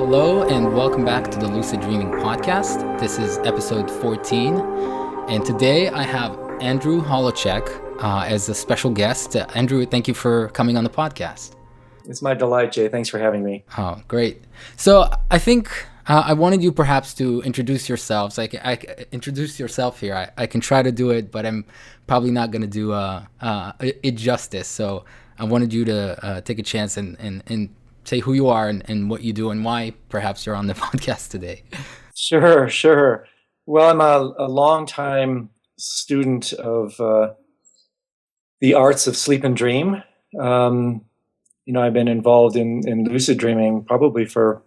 Hello and welcome back to the Lucid Dreaming podcast. This is episode 14, and today I have Andrew Holececk as a special guest. Andrew, thank you for coming on the podcast. It's my delight, Jay. Thanks for having me. Oh, great. So I think I wanted you perhaps to introduce yourselves. I introduce yourself here. I can try to do it, but I'm probably not going to do it justice. So I wanted you to take a chance and say who you are and what you do and why perhaps you're on the podcast today. Sure. Well, I'm a longtime student of the arts of sleep and dream. I've been involved in lucid dreaming probably for,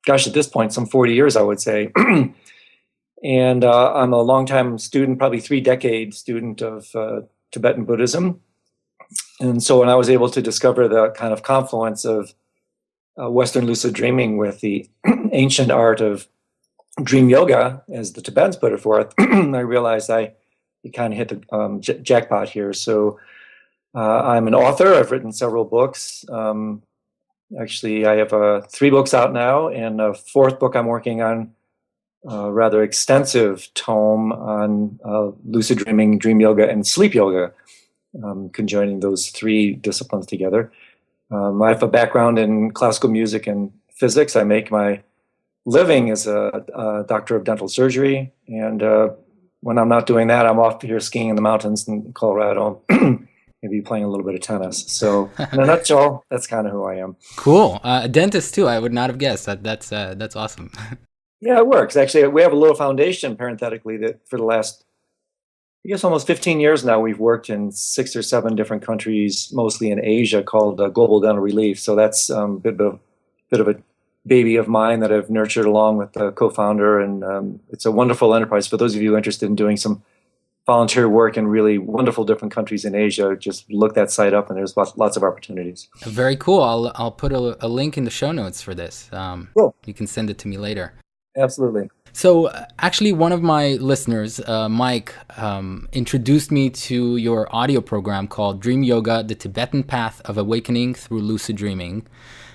at this point, some 40 years, I would say. And I'm a longtime student, probably 3-decade student of Tibetan Buddhism. And so when I was able to discover the kind of confluence of Western lucid dreaming with the ancient art of dream yoga, as the Tibetans put it forth, I realized you kind of hit the jackpot here. So I'm an author. I've written several books. Actually, I have 3 books out now, and a 4th book I'm working on, a rather extensive tome on lucid dreaming, dream yoga, and sleep yoga, conjoining those 3 disciplines together. I have a background in classical music and physics. I make my living as a doctor of dental surgery, and when I'm not doing that, I'm off here skiing in the mountains in Colorado, maybe playing a little bit of tennis. So in a nutshell, that's kind of who I am. Cool. A dentist too. I would not have guessed. That's awesome. Yeah, it works. Actually, we have a little foundation, parenthetically, that for the last, almost 15 years now, we've worked in 6 or 7 different countries, mostly in Asia, called Global Dental Relief. So that's a bit of a baby of mine that I've nurtured along with the co-founder, and it's a wonderful enterprise. For those of you interested in doing some volunteer work in really wonderful different countries in Asia, just look that site up, and there's lots of opportunities. Very cool. I'll put a link in the show notes for this. Cool. You can send it to me later. Absolutely. So actually, one of my listeners, Mike, introduced me to your audio program called Dream Yoga, The Tibetan Path of Awakening Through Lucid Dreaming.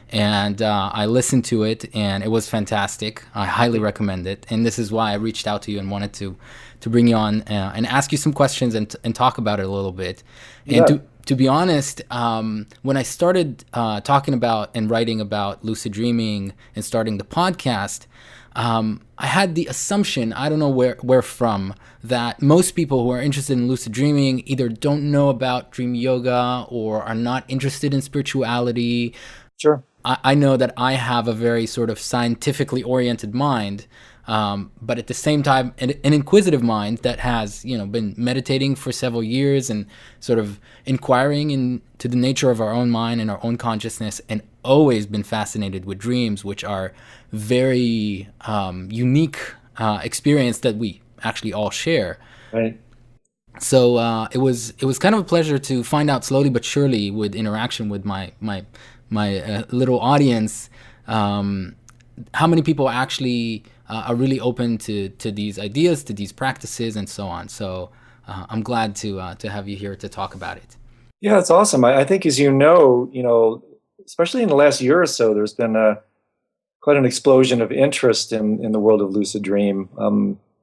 And I listened to it, and it was fantastic. I highly recommend it. And this is why I reached out to you and wanted to bring you on and ask you some questions and talk about it a little bit. And Yeah. to be honest, when I started talking about and writing about lucid dreaming and starting the podcast, I had the assumption, I don't know where from, that most people who are interested in lucid dreaming either don't know about dream yoga or are not interested in spirituality. Sure. I know that I have a very sort of scientifically oriented mind, but at the same time, an inquisitive mind that has, been meditating for several years and sort of inquiring into the nature of our own mind and our own consciousness, and always been fascinated with dreams, which are very unique experience that we actually all share. Right. So it was kind of a pleasure to find out slowly but surely, with interaction with my little audience, how many people actually are really open to these ideas, to these practices, and so on. So I'm glad to have you here to talk about it. Yeah, it's awesome. I think, as you know, especially in the last year or so, there's been quite an explosion of interest in the world of lucid dream.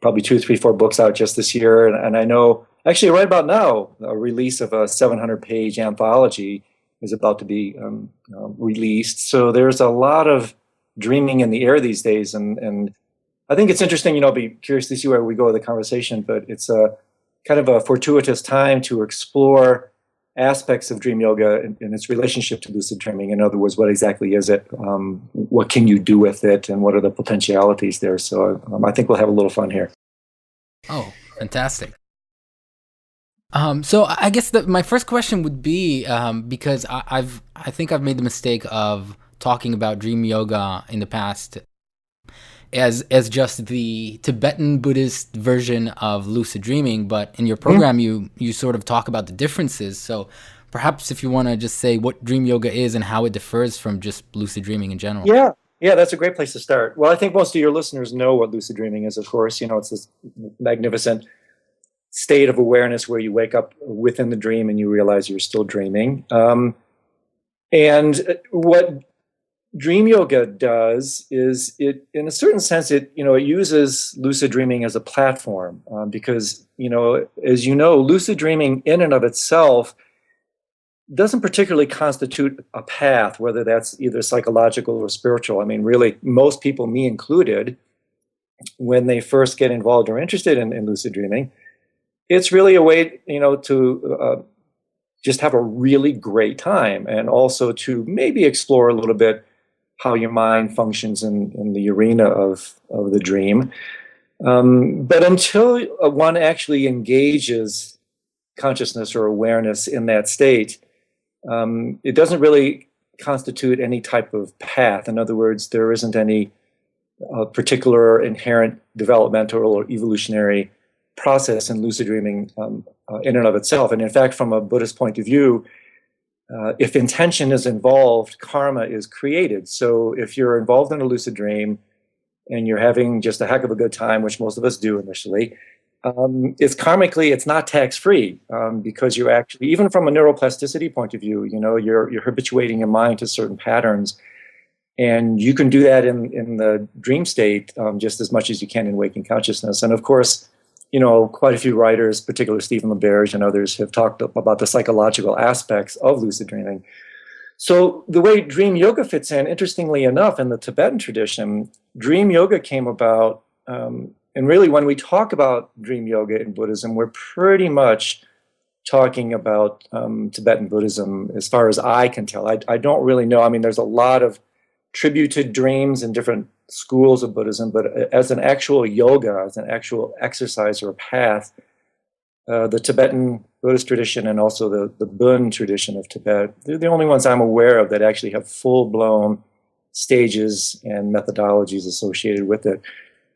Probably 2, 3, 4 books out just this year, and I know actually right about now a release of a 700-page anthology is about to be released. So there's a lot of dreaming in the air these days, and I think it's interesting. I'll be curious to see where we go with the conversation, but it's a kind of a fortuitous time to explore aspects of dream yoga in its relationship to lucid dreaming. In other words, what exactly is it? What can you do with it, and what are the potentialities there? So I think we'll have a little fun here. Oh, fantastic. So I guess my first question would be, because I think I've made the mistake of talking about dream yoga in the past as just the Tibetan Buddhist version of lucid dreaming, but in your program you sort of talk about the differences. So perhaps if you want to just say what dream yoga is and how it differs from just lucid dreaming in general. Yeah, that's a great place to start. Well, I think most of your listeners know what lucid dreaming is, of course. It's this magnificent state of awareness where you wake up within the dream and you realize you're still dreaming. And what dream yoga does is it, in a certain sense, it it uses lucid dreaming as a platform, because as you know, lucid dreaming in and of itself doesn't particularly constitute a path, whether that's either psychological or spiritual. I mean, really, most people, me included, when they first get involved or interested in lucid dreaming, it's really a way, to just have a really great time, and also to maybe explore a little bit how your mind functions in the arena of the dream. But until one actually engages consciousness or awareness in that state, it doesn't really constitute any type of path. In other words, there isn't any particular inherent developmental or evolutionary process in lucid dreaming in and of itself. And in fact, from a Buddhist point of view, if intention is involved, karma is created. So if you're involved in a lucid dream and you're having just a heck of a good time, which most of us do initially, it's karmically, it's not tax-free, because you're actually, even from a neuroplasticity point of view, you're habituating your mind to certain patterns. And you can do that in the dream state just as much as you can in waking consciousness. And of course, quite a few writers, particularly Stephen LaBerge and others, have talked about the psychological aspects of lucid dreaming. So the way dream yoga fits in, interestingly enough, in the Tibetan tradition, dream yoga came about, and really when we talk about dream yoga in Buddhism, we're pretty much talking about Tibetan Buddhism as far as I can tell. I don't really know. I mean, there's a lot of tribute to dreams in different schools of Buddhism, but as an actual yoga, as an actual exercise or path, the Tibetan Buddhist tradition and also the Bön tradition of Tibet, they're the only ones I'm aware of that actually have full-blown stages and methodologies associated with it.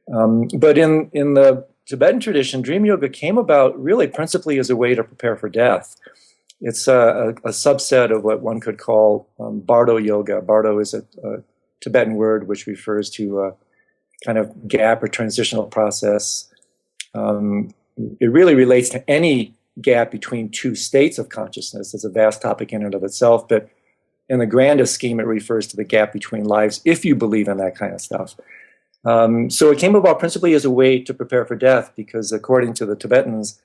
But in the Tibetan tradition, dream yoga came about really principally as a way to prepare for death. It's a subset of what one could call bardo yoga. Bardo is a Tibetan word which refers to a kind of gap or transitional process. It really relates to any gap between two states of consciousness. It's a vast topic in and of itself, but in the grandest scheme, it refers to the gap between lives, if you believe in that kind of stuff. So it came about principally as a way to prepare for death, because according to the Tibetans,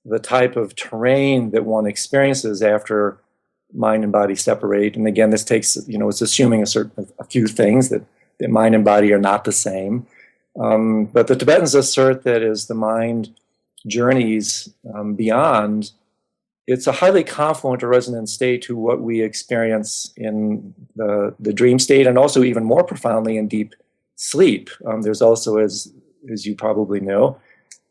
the type of terrain that one experiences after mind and body separate, and again, this takes, it's assuming a few things, that mind and body are not the same. But the Tibetans assert that as the mind journeys beyond, it's a highly confluent or resonant state to what we experience in the dream state, and also even more profoundly in deep sleep. There's also, as you probably know,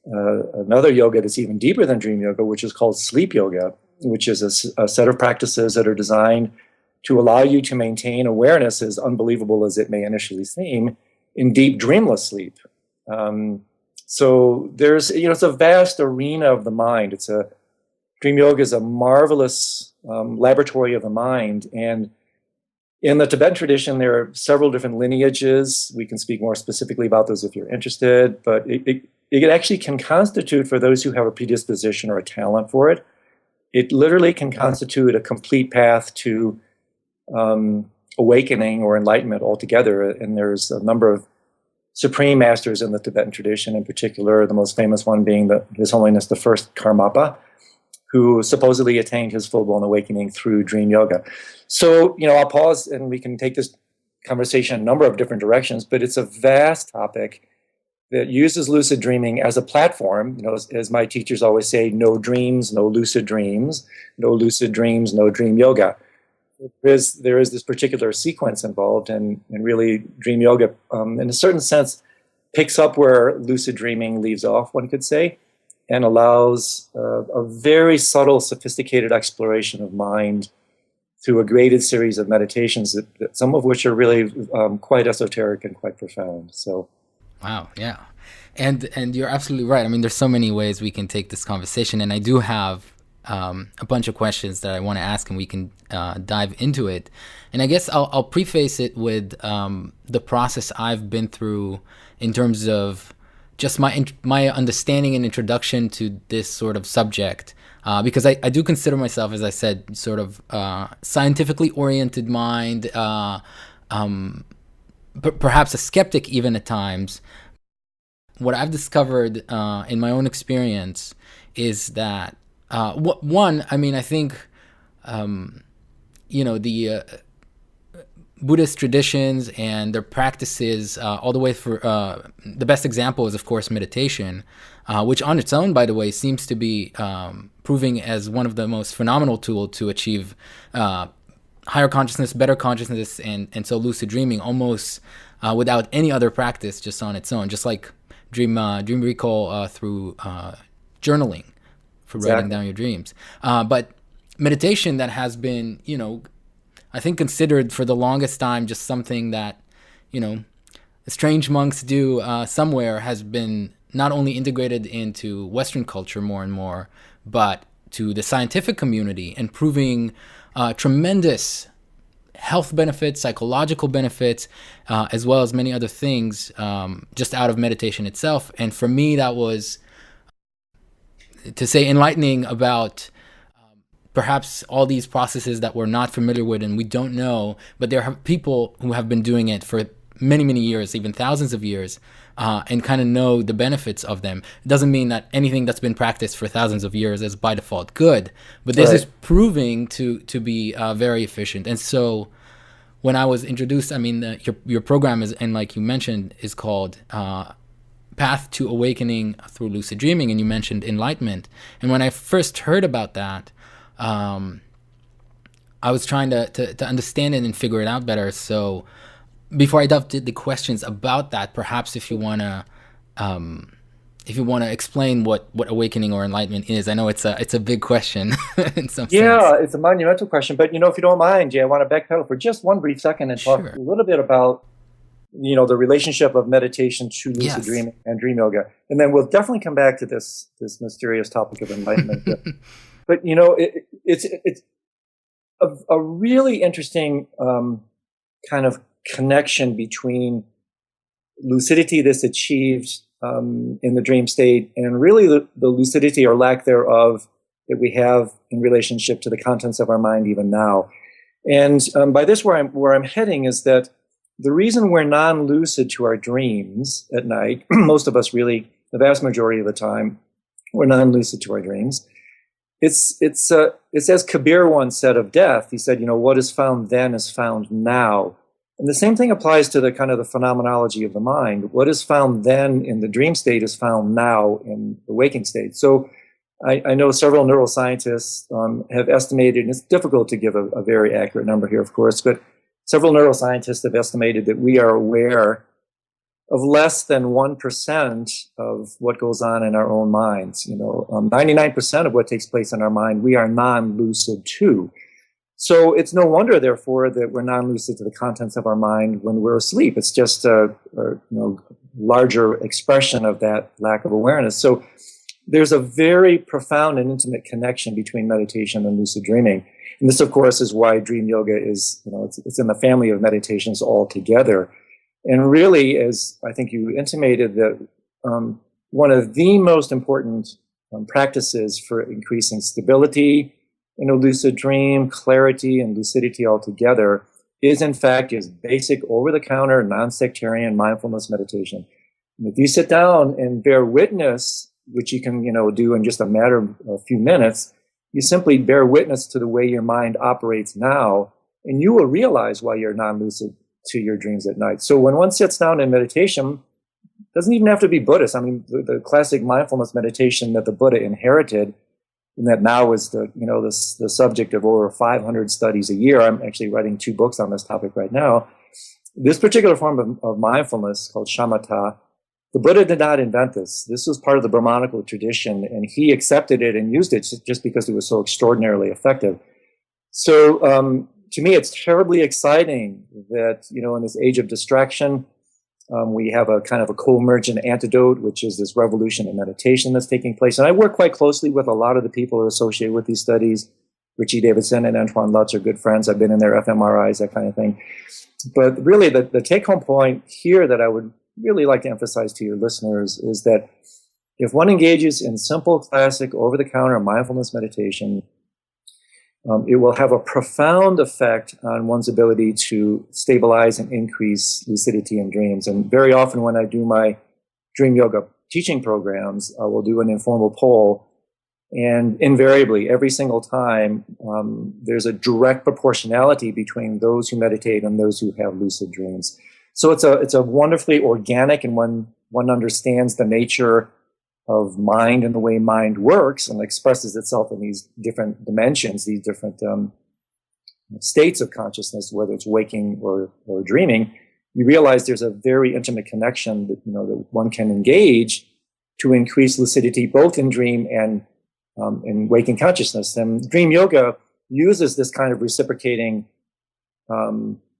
another yoga that's even deeper than dream yoga, which is called sleep yoga, which is a set of practices that are designed to allow you to maintain awareness, as unbelievable as it may initially seem, in deep dreamless sleep. So there's, it's a vast arena of the mind. Dream yoga is a marvelous laboratory of the mind. And in the Tibetan tradition, there are several different lineages. We can speak more specifically about those if you're interested, but it actually can constitute, for those who have a predisposition or a talent for it, it literally can constitute a complete path to awakening or enlightenment altogether. And there's a number of supreme masters in the Tibetan tradition, in particular, the most famous one being His Holiness the First Karmapa, who supposedly attained his full-blown awakening through dream yoga. So, I'll pause and we can take this conversation in a number of different directions, but it's a vast topic that uses lucid dreaming as a platform. As my teachers always say, no dreams, no lucid dreams, no lucid dreams, no dream yoga. There is this particular sequence involved, and really dream yoga, in a certain sense, picks up where lucid dreaming leaves off, one could say, and allows a very subtle, sophisticated exploration of mind through a graded series of meditations, that some of which are really quite esoteric and quite profound. So, wow, yeah, and you're absolutely right. I mean, there's so many ways we can take this conversation, and I do have a bunch of questions that I want to ask, and we can dive into it. And I guess I'll preface it with the process I've been through in terms of just my understanding and introduction to this sort of subject, because I do consider myself, as I said, sort of scientifically oriented mind, perhaps a skeptic even at times. What I've discovered in my own experience is that one, I mean, I think the Buddhist traditions and their practices, all the way for the best example is, of course, meditation, which on its own, by the way, seems to be proving as one of the most phenomenal tools to achieve higher consciousness, better consciousness, and so lucid dreaming almost without any other practice, just on its own, just like dream recall through journaling for writing down your dreams. But meditation that has been, I think considered for the longest time just something that, strange monks do somewhere, has been not only integrated into Western culture more and more, but to the scientific community, and proving tremendous health benefits, psychological benefits, as well as many other things just out of meditation itself. And for me, that was, to say, enlightening about perhaps all these processes that we're not familiar with and we don't know, but there are people who have been doing it for many, many years, even thousands of years, and kind of know the benefits of them. It doesn't mean that anything that's been practiced for thousands of years is by default good, but this is proving to be very efficient. And so when I was introduced, I mean, your program is, and like you mentioned, is called Path to Awakening through Lucid Dreaming, and you mentioned enlightenment. And when I first heard about that, I was trying to understand it and figure it out better. So before I delve into the questions about that, perhaps if you wanna explain what awakening or enlightenment is. I know it's a big question in some sense. Yeah, it's a monumental question. But if you don't mind, Jay, I want to backpedal for just one brief second and talk a little bit about the relationship of meditation to lucid dreaming and dream yoga, and then we'll definitely come back to this mysterious topic of enlightenment. But it's a really interesting kind of connection between lucidity that's achieved in the dream state and really the lucidity or lack thereof that we have in relationship to the contents of our mind even now. And by this, where I'm heading is that the reason we're non-lucid to our dreams at night, most of us really, the vast majority of the time, we're non-lucid to our dreams. It's as Kabir once said of death. He said, what is found then is found now. And the same thing applies to the kind of the phenomenology of the mind. What is found then in the dream state is found now in the waking state. So I know several neuroscientists have estimated, and it's difficult to give a very accurate number here, of course, but several neuroscientists have estimated that we are aware of less than 1% of what goes on in our own minds. 99% of what takes place in our mind, we are non-lucid to. So it's no wonder, therefore, that we're non-lucid to the contents of our mind when we're asleep. It's just a larger expression of that lack of awareness. So there's a very profound and intimate connection between meditation and lucid dreaming. And this, of course, is why dream yoga is, it's in the family of meditations altogether. And really, as I think you intimated, that one of the most important practices for increasing stability in a lucid dream, clarity and lucidity altogether, is in fact basic over-the-counter, non-sectarian mindfulness meditation. And if you sit down and bear witness, which you can do in just a matter of a few minutes, you simply bear witness to the way your mind operates now, and you will realize why you're non-lucid to your dreams at night. So when one sits down in meditation, it doesn't even have to be Buddhist. I mean, the classic mindfulness meditation that the Buddha inherited, and that now is the subject of over 500 studies a year. I'm actually writing 2 books on this topic right now. This particular form of mindfulness, called shamatha, the Buddha did not invent this. This was part of the Brahmanical tradition, and he accepted it and used it just because it was so extraordinarily effective. So to me, it's terribly exciting that, in this age of distraction, we have a kind of a co-emergent antidote, which is this revolution in meditation that's taking place. And I work quite closely with a lot of the people who are associated with these studies. Richie Davidson and Antoine Lutz are good friends. I've been in their fMRIs, that kind of thing. But really, the take-home point here that I would really like to emphasize to your listeners is that if one engages in simple, classic, over-the-counter mindfulness meditation, it will have a profound effect on one's ability to stabilize and increase lucidity in dreams. And very often when I do my dream yoga teaching programs, I will do an informal poll. And invariably, every single time, there's a direct proportionality between those who meditate and those who have lucid dreams. So it's a wonderfully organic, and when one understands the nature of mind and the way mind works and expresses itself in these different dimensions, these different states of consciousness, whether it's waking or dreaming, you realize there's a very intimate connection that that one can engage to increase lucidity both in dream and in waking consciousness. And dream yoga uses this kind of reciprocating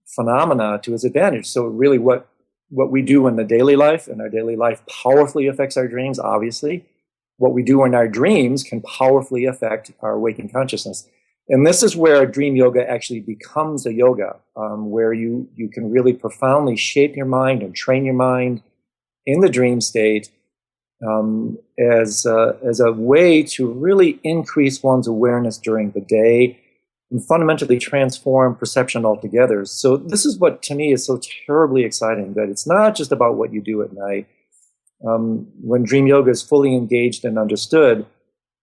phenomena to its advantage. So really what we do in the daily life, and our daily life powerfully affects our dreams, obviously. What we do in our dreams can powerfully affect our waking consciousness. And this is where dream yoga actually becomes a yoga, where you can really profoundly shape your mind and train your mind in the dream state as a way to really increase one's awareness during the day and fundamentally transform perception altogether. So this is what, to me, is so terribly exciting, that it's not just about what you do at night. When dream yoga is fully engaged and understood,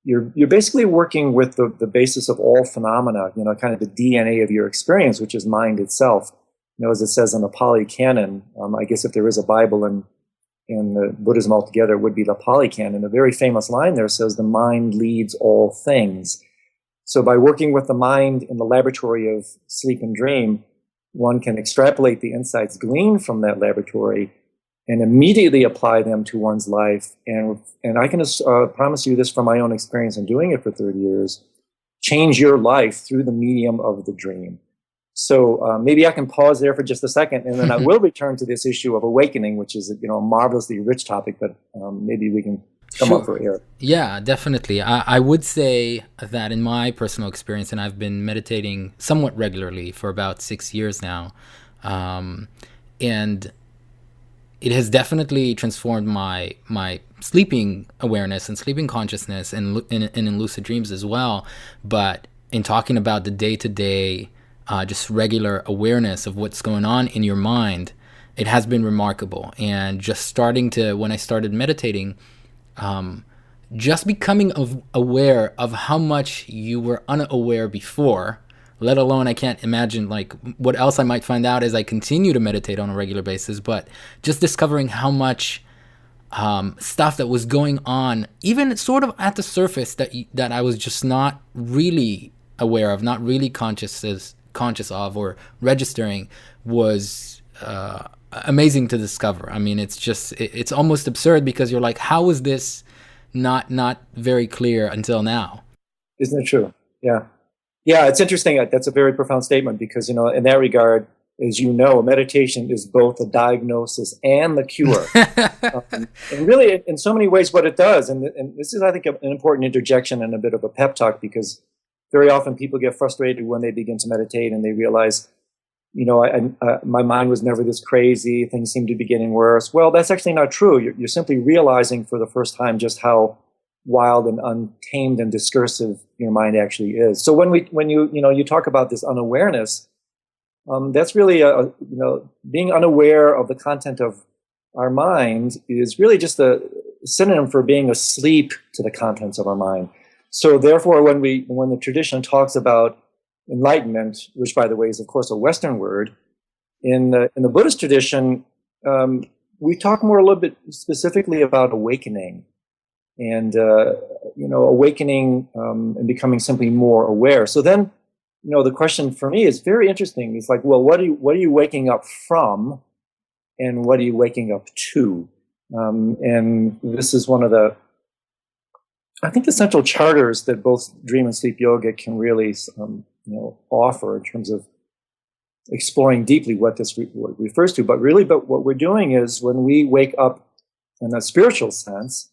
you're basically working with the basis of all phenomena, kind of the DNA of your experience, which is mind itself. As it says in the Pali Canon, I guess if there is a Bible in Buddhism altogether, it would be the Pali Canon. A very famous line there says, "The mind leads all things." So by working with the mind in the laboratory of sleep and dream, one can extrapolate the insights gleaned from that laboratory and immediately apply them to one's life. And I can promise you this from my own experience in doing it for 30 years, change your life through the medium of the dream. So maybe I can pause there for just a second, and then I will return to this issue of awakening, which is a marvelously rich topic, but maybe we can come up for air. Yeah, definitely. I would say that in my personal experience, and I've been meditating somewhat regularly for about 6 years now, and it has definitely transformed my sleeping awareness and sleeping consciousness and in lucid dreams as well. But in talking about the day-to-day, just regular awareness of what's going on in your mind, it has been remarkable. And just when I started meditating, just becoming aware of how much you were unaware before, let alone I can't imagine what else I might find out as I continue to meditate on a regular basis, but just discovering how much stuff that was going on, even sort of at the surface, that I was just not really aware of, not really conscious of or registering, was amazing to discover. I mean, it's almost absurd, because you're like, how is this not very clear until now? Isn't it true? Yeah. Yeah, it's interesting. That's a very profound statement, because, in that regard, as you know, meditation is both the diagnosis and the cure. And really, in so many ways, what it does, and this is, I think, an important interjection and a bit of a pep talk, because very often people get frustrated when they begin to meditate and they realize, my mind was never this crazy, things seem to be getting worse. Well, that's actually not true. You're simply realizing for the first time just how wild and untamed and discursive your mind actually is. So when you talk about this unawareness, that's really being unaware of the content of our mind is really just a synonym for being asleep to the contents of our mind. So therefore, when the tradition talks about enlightenment, which by the way is of course a Western word, in the Buddhist tradition, we talk more a little bit specifically about awakening. And awakening and becoming simply more aware. So then, the question for me is very interesting. It's like, well, what are you waking up from, and what are you waking up to? And this is one of the, I think, the central charters that both dream and sleep yoga can really, offer in terms of exploring deeply what this refers to. But what we're doing is, when we wake up in a spiritual sense,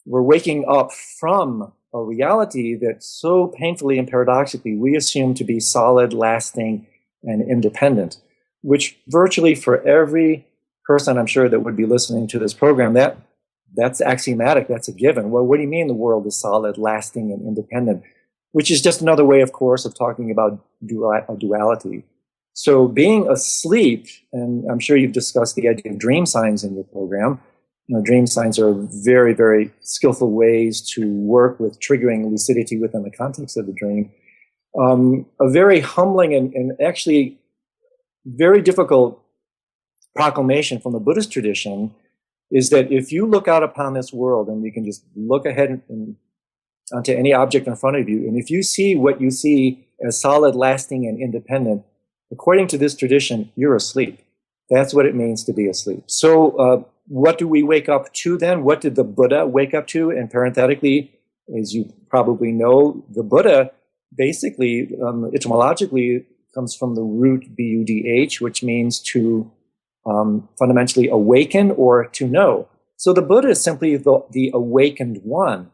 we're waking up from a reality that so painfully and paradoxically we assume to be solid, lasting, and independent, which virtually for every person, I'm sure, that would be listening to this program, that's axiomatic, that's a given. Well, what do you mean the world is solid, lasting, and independent? which is just another way, of course, of talking about duality. So being asleep, and I'm sure you've discussed the idea of dream signs in your program. Dream signs are very, very skillful ways to work with triggering lucidity within the context of the dream. A very humbling and actually very difficult proclamation from the Buddhist tradition is that if you look out upon this world and you can just look ahead and onto any object in front of you, and if you see what you see as solid, lasting, and independent, according to this tradition, you're asleep. That's what it means to be asleep. So what do we wake up to then? What did the Buddha wake up to? And parenthetically, as you probably know, the Buddha basically, etymologically, comes from the root B-U-D-H, which means to fundamentally awaken or to know. So the Buddha is simply the awakened one.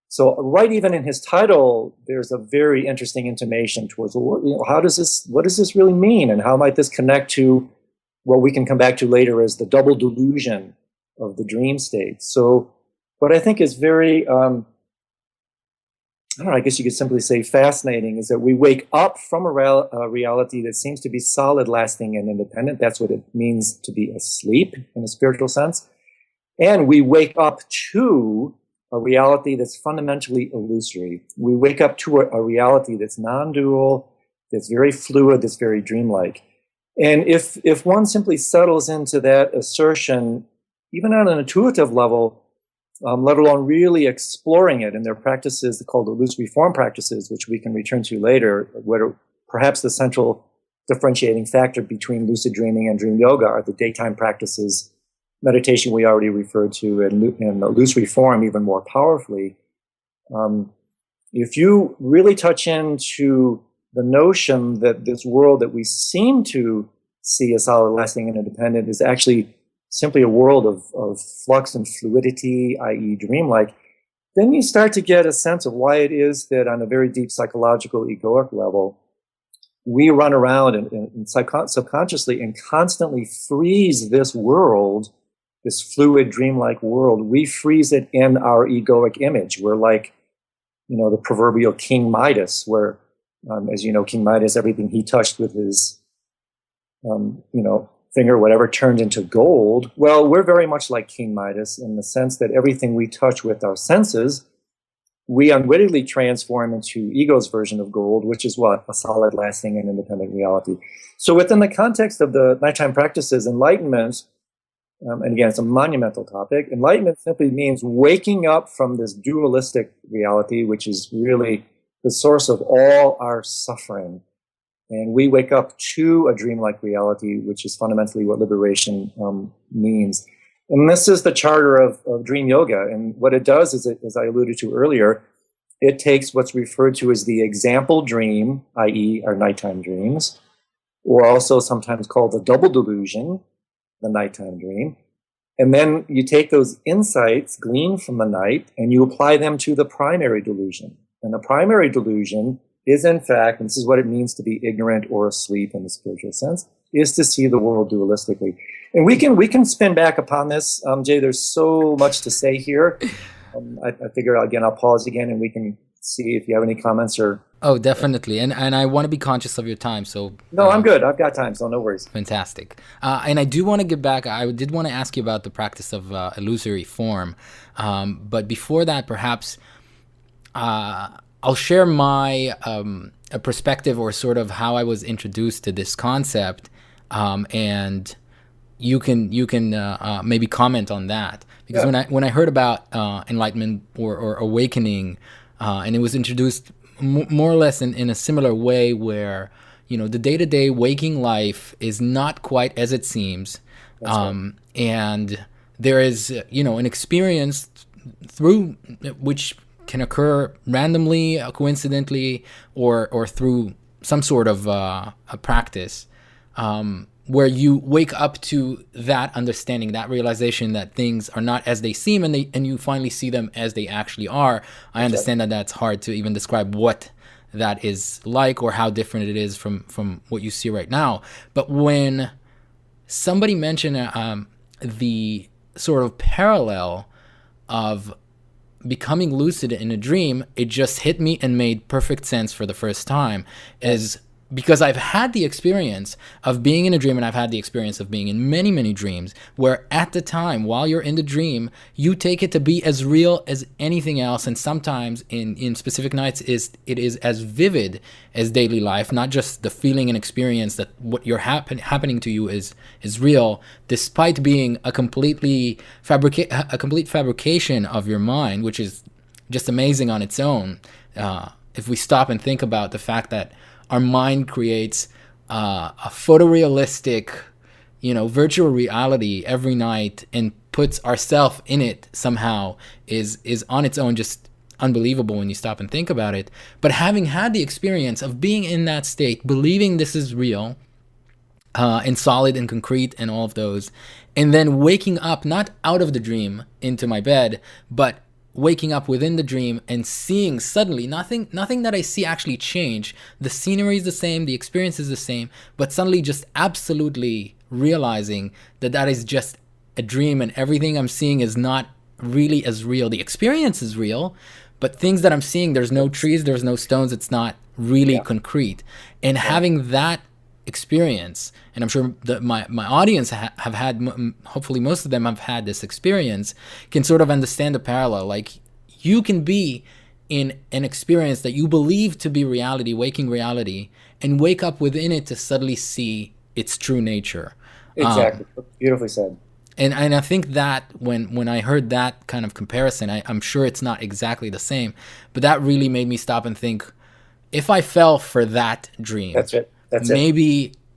So right even in his title, there's a very interesting intimation towards, what does this really mean? And how might this connect to what we can come back to later as the double delusion of the dream state? So what I think is very, I don't know, I guess you could simply say fascinating, is that we wake up from a reality that seems to be solid, lasting, and independent. That's what it means to be asleep in a spiritual sense. And we wake up to a reality that's fundamentally illusory. We wake up to a reality that's non-dual, that's very fluid, that's very dreamlike. And if one simply settles into that assertion, even on an intuitive level, let alone really exploring it in their practices called illusory form practices, which we can return to later, where perhaps the central differentiating factor between lucid dreaming and dream yoga are the daytime practices, meditation we already referred to, and illusory form even more powerfully. If you really touch into the notion that this world that we seem to see as solid, lasting, and independent is actually simply a world of flux and fluidity, i.e. dreamlike, then you start to get a sense of why it is that on a very deep psychological egoic level, we run around and subconsciously and constantly freeze this world, this fluid, dreamlike world. We freeze it in our egoic image. We're like, the proverbial King Midas, where, as you know, King Midas, everything he touched with his, finger, whatever, turned into gold. Well, we're very much like King Midas in the sense that everything we touch with our senses, we unwittingly transform into ego's version of gold, which is what? A solid, lasting, and independent reality. So within the context of the nighttime practices, enlightenment, and again, it's a monumental topic, enlightenment simply means waking up from this dualistic reality, which is really the source of all our suffering. And we wake up to a dreamlike reality, which is fundamentally what liberation means. And this is the charter of dream yoga. And what it does is, as I alluded to earlier, it takes what's referred to as the example dream, i.e. our nighttime dreams, or also sometimes called the double delusion, the nighttime dream. And then you take those insights gleaned from the night and you apply them to the primary delusion. And the primary delusion is, in fact, and this is what it means to be ignorant or asleep in the spiritual sense, is to see the world dualistically. And we can spin back upon this, Jay. There's so much to say here. I figure, again, I'll pause again and we can see if you have any comments or... Oh, definitely. And I want to be conscious of your time. So no, I'm good. I've got time, so no worries. Fantastic. And I do want to get back. I did want to ask you about the practice of illusory form. But before that, perhaps... I'll share my a perspective or sort of how I was introduced to this concept, and you can maybe comment on that, because when I heard about enlightenment or awakening, and it was introduced more or less in a similar way, where the day-to-day waking life is not quite as it seems, and there is an experience through which can occur randomly, coincidentally, or through some sort of a practice, where you wake up to that understanding, that realization that things are not as they seem, and you finally see them as they actually are. I understand that that's hard to even describe what that is like or how different it is from what you see right now. But when somebody mentioned the sort of parallel of becoming lucid in a dream, it just hit me and made perfect sense for the first time, is because I've had the experience of being in a dream, and I've had the experience of being in many, many dreams, where at the time, while you're in the dream, you take it to be as real as anything else. And sometimes in specific nights, it is as vivid as daily life, not just the feeling and experience that what you're happening to you is real, despite being a complete fabrication of your mind, which is just amazing on its own. If we stop and think about the fact that our mind creates a photorealistic, virtual reality every night and puts ourself in it somehow is on its own just unbelievable when you stop and think about it. But having had the experience of being in that state, believing this is real, and solid and concrete and all of those, and then waking up, not out of the dream into my bed, but waking up within the dream and seeing suddenly nothing that I see actually change. The scenery is the same, the experience is the same, but suddenly just absolutely realizing that is just a dream, and everything I'm seeing is not really as real. The experience is real, but things that I'm seeing, there's no trees, there's no stones, it's not really concrete. And having that experience, and I'm sure that my audience have had, hopefully most of them have had this experience, can sort of understand the parallel. Like, you can be in an experience that you believe to be reality, waking reality, and wake up within it to suddenly see its true nature. Exactly. Beautifully said. And I think that when I heard that kind of comparison, I'm sure it's not exactly the same, but that really made me stop and think, if I fell for that dream, That's it.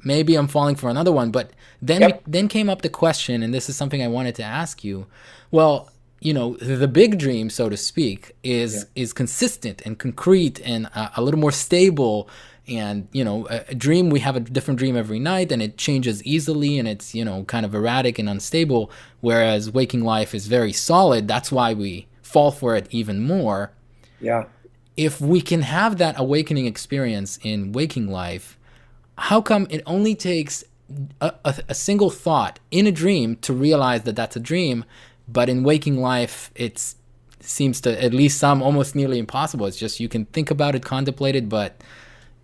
Maybe I'm falling for another one. But then came up the question, and this is something I wanted to ask you. Well, the big dream, so to speak, is consistent and concrete and a little more stable. And a dream, we have a different dream every night, and it changes easily, and it's kind of erratic and unstable. Whereas waking life is very solid. That's why we fall for it even more. Yeah. If we can have that awakening experience in waking life, how come it only takes a single thought in a dream to realize that that's a dream, but in waking life it seems to, at least some, almost nearly impossible? It's just you can think about it, contemplate it, but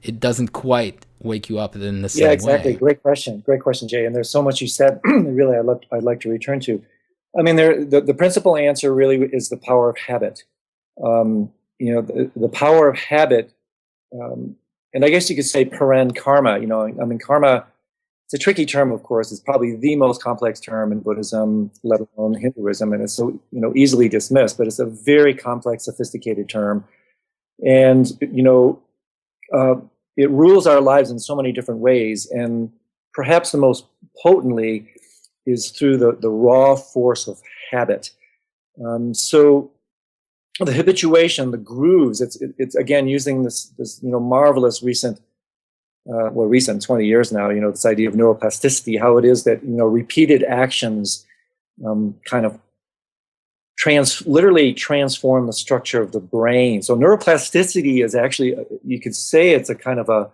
it doesn't quite wake you up in the same way. Yeah, exactly. Great question, Jay. And there's so much you said. Really, I'd like to return to. I mean, the principal answer really is the power of habit. The power of habit. And I guess you could say paren karma. Karma, it's a tricky term, of course. It's probably the most complex term in Buddhism, let alone Hinduism, and it's so easily dismissed. But it's a very complex, sophisticated term, and it rules our lives in so many different ways. And perhaps the most potently is through the raw force of habit. So the habituation, the grooves, it's again using this marvelous recent 20 years now, this idea of neuroplasticity, how it is that repeated actions kind of literally transform the structure of the brain. So neuroplasticity is actually, you could say, it's a kind of a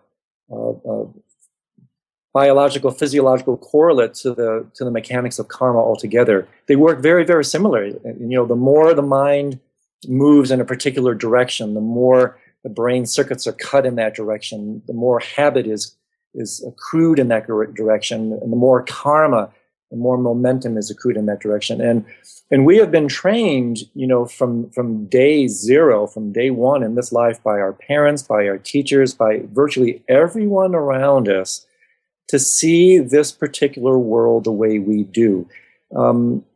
biological, physiological correlate to the mechanics of karma altogether. They work very, very similarly. And, the more the mind moves in a particular direction, the more the brain circuits are cut in that direction, the more habit is accrued in that direction, and the more karma, the more momentum is accrued in that direction. And we have been trained, from day zero, from day one in this life, by our parents, by our teachers, by virtually everyone around us, to see this particular world the way we do.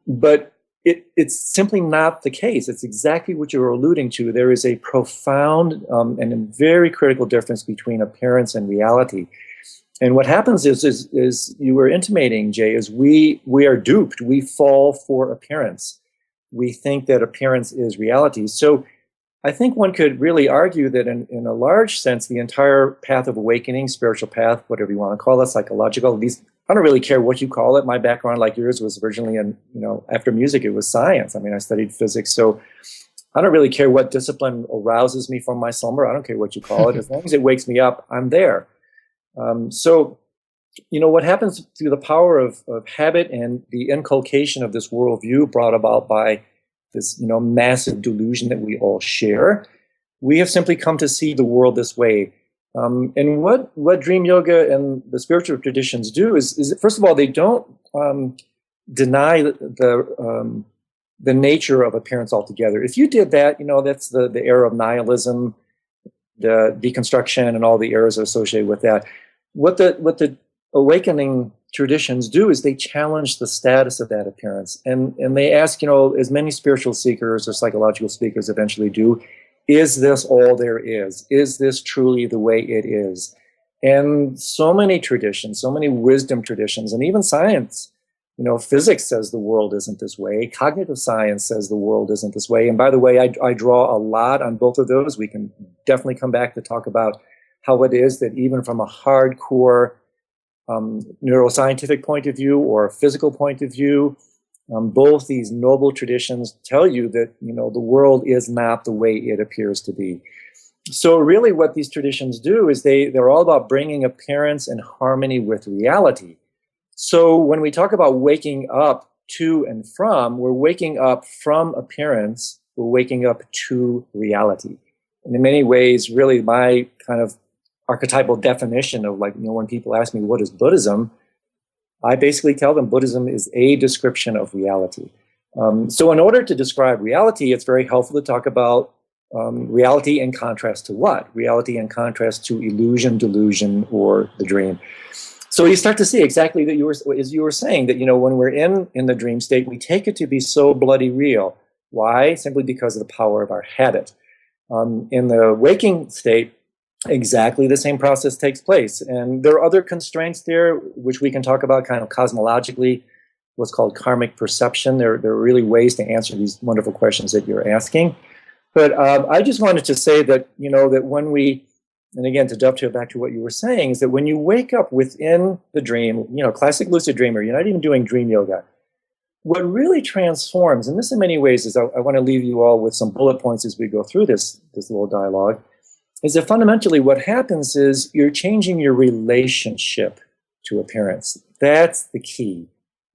But it's simply not the case. It's exactly what you were alluding to. There is a profound and a very critical difference between appearance and reality. And what happens is you were intimating, Jay, is we are duped. We fall for appearance. We think that appearance is reality. So I think one could really argue that in a large sense, the entire path of awakening, spiritual path, whatever you want to call it, psychological, I don't really care what you call it. My background, like yours, was originally after music, it was science. I mean, I studied physics. So I don't really care what discipline arouses me from my slumber. I don't care what you call it. As long as it wakes me up, I'm there. So what happens through the power of habit and the inculcation of this worldview brought about by this massive delusion that we all share. We have simply come to see the world this way. And what dream yoga and the spiritual traditions do is first of all, they don't deny the nature of appearance altogether. If you did that, that's the era of nihilism, the deconstruction, and all the errors associated with that. What the awakening traditions do is they challenge the status of that appearance, and they ask, as many spiritual seekers or psychological speakers eventually do, is this all there is? Is this truly the way it is? And so many traditions, so many wisdom traditions, and even science, physics says the world isn't this way. Cognitive science says the world isn't this way. And by the way, I draw a lot on both of those. We can definitely come back to talk about how it is that even from a hardcore neuroscientific point of view or a physical point of view, both these noble traditions tell you that, the world is not the way it appears to be. So really what these traditions do is they're all about bringing appearance in harmony with reality. So when we talk about waking up to and from, we're waking up from appearance, we're waking up to reality. And in many ways, really my kind of archetypal definition of when people ask me, what is Buddhism? I basically tell them Buddhism is a description of reality. So in order to describe reality, it's very helpful to talk about reality in contrast to what? Reality in contrast to illusion, delusion, or the dream. So you start to see exactly that as you were saying, that when we're in the dream state, we take it to be so bloody real. Why? Simply because of the power of our habit. In the waking state, exactly the same process takes place. And there are other constraints there, which we can talk about kind of cosmologically, what's called karmic perception. There are really ways to answer these wonderful questions that you're asking. But I just wanted to say that, that when we, and again, to dovetail back to what you were saying, is that when you wake up within the dream, classic lucid dreamer, you're not even doing dream yoga. What really transforms, and this in many ways is, I want to leave you all with some bullet points as we go through this little dialogue, is that fundamentally what happens is you're changing your relationship to appearance. That's the key.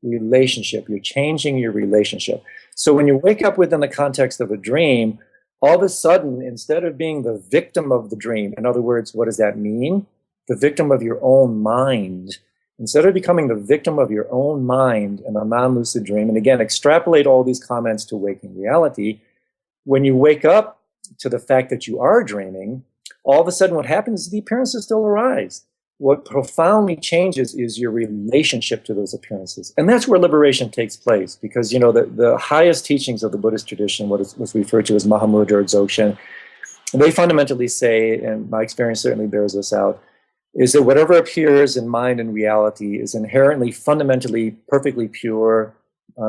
Relationship. You're changing your relationship. So when you wake up within the context of a dream, all of a sudden, instead of being the victim of the dream, in other words, what does that mean? The victim of your own mind. Instead of becoming the victim of your own mind in a non-lucid dream, and again, extrapolate all these comments to waking reality, when you wake up to the fact that you are dreaming, all of a sudden what happens is the appearances still arise. What profoundly changes is your relationship to those appearances. And that's where liberation takes place, because the highest teachings of the Buddhist tradition, what's referred to as Mahamudra or Dzogchen, they fundamentally say, and my experience certainly bears this out, is that whatever appears in mind and reality is inherently, fundamentally, perfectly pure.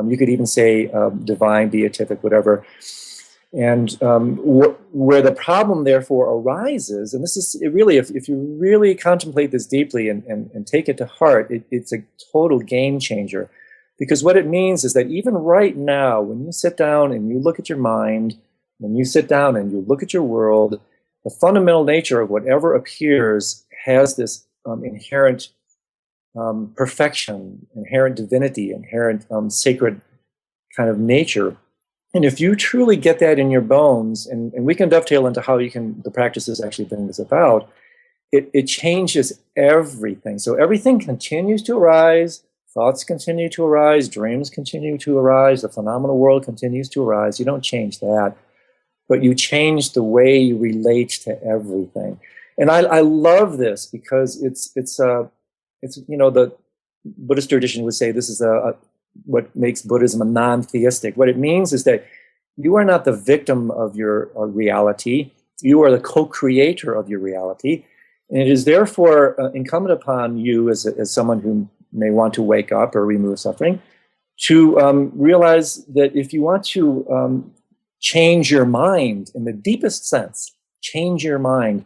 You could even say divine, beatific, whatever. And where the problem therefore arises, and this is really, if you really contemplate this deeply and take it to heart, it's a total game changer. Because what it means is that even right now, when you sit down and you look at your mind, when you sit down and you look at your world, the fundamental nature of whatever appears has this inherent perfection, inherent divinity, inherent sacred kind of nature. And if you truly get that in your bones, and we can dovetail into how the practices actually bring this about, it changes everything. So everything continues to arise, thoughts continue to arise, dreams continue to arise, the phenomenal world continues to arise. You don't change that, but you change the way you relate to everything. And I love this because it's the Buddhist tradition would say this is what makes Buddhism a non-theistic. What it means is that you are not the victim of your reality. You are the co-creator of your reality. And it is therefore incumbent upon you as someone who may want to wake up or remove suffering to realize that if you want to change your mind in the deepest sense, change your mind,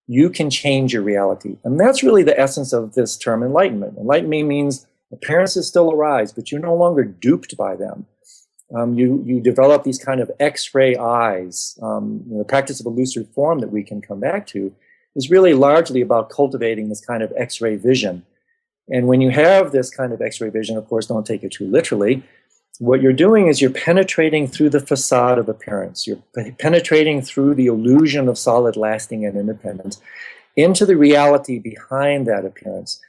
you can change your reality. And that's really the essence of this term enlightenment. Enlightenment means appearances still arise, but you're no longer duped by them. You develop these kind of X-ray eyes. The practice of illusory form that we can come back to is really largely about cultivating this kind of X-ray vision. And when you have this kind of X-ray vision, of course, don't take it too literally, what you're doing is you're penetrating through the facade of appearance. You're penetrating through the illusion of solid, lasting, and independence into the reality behind that appearance.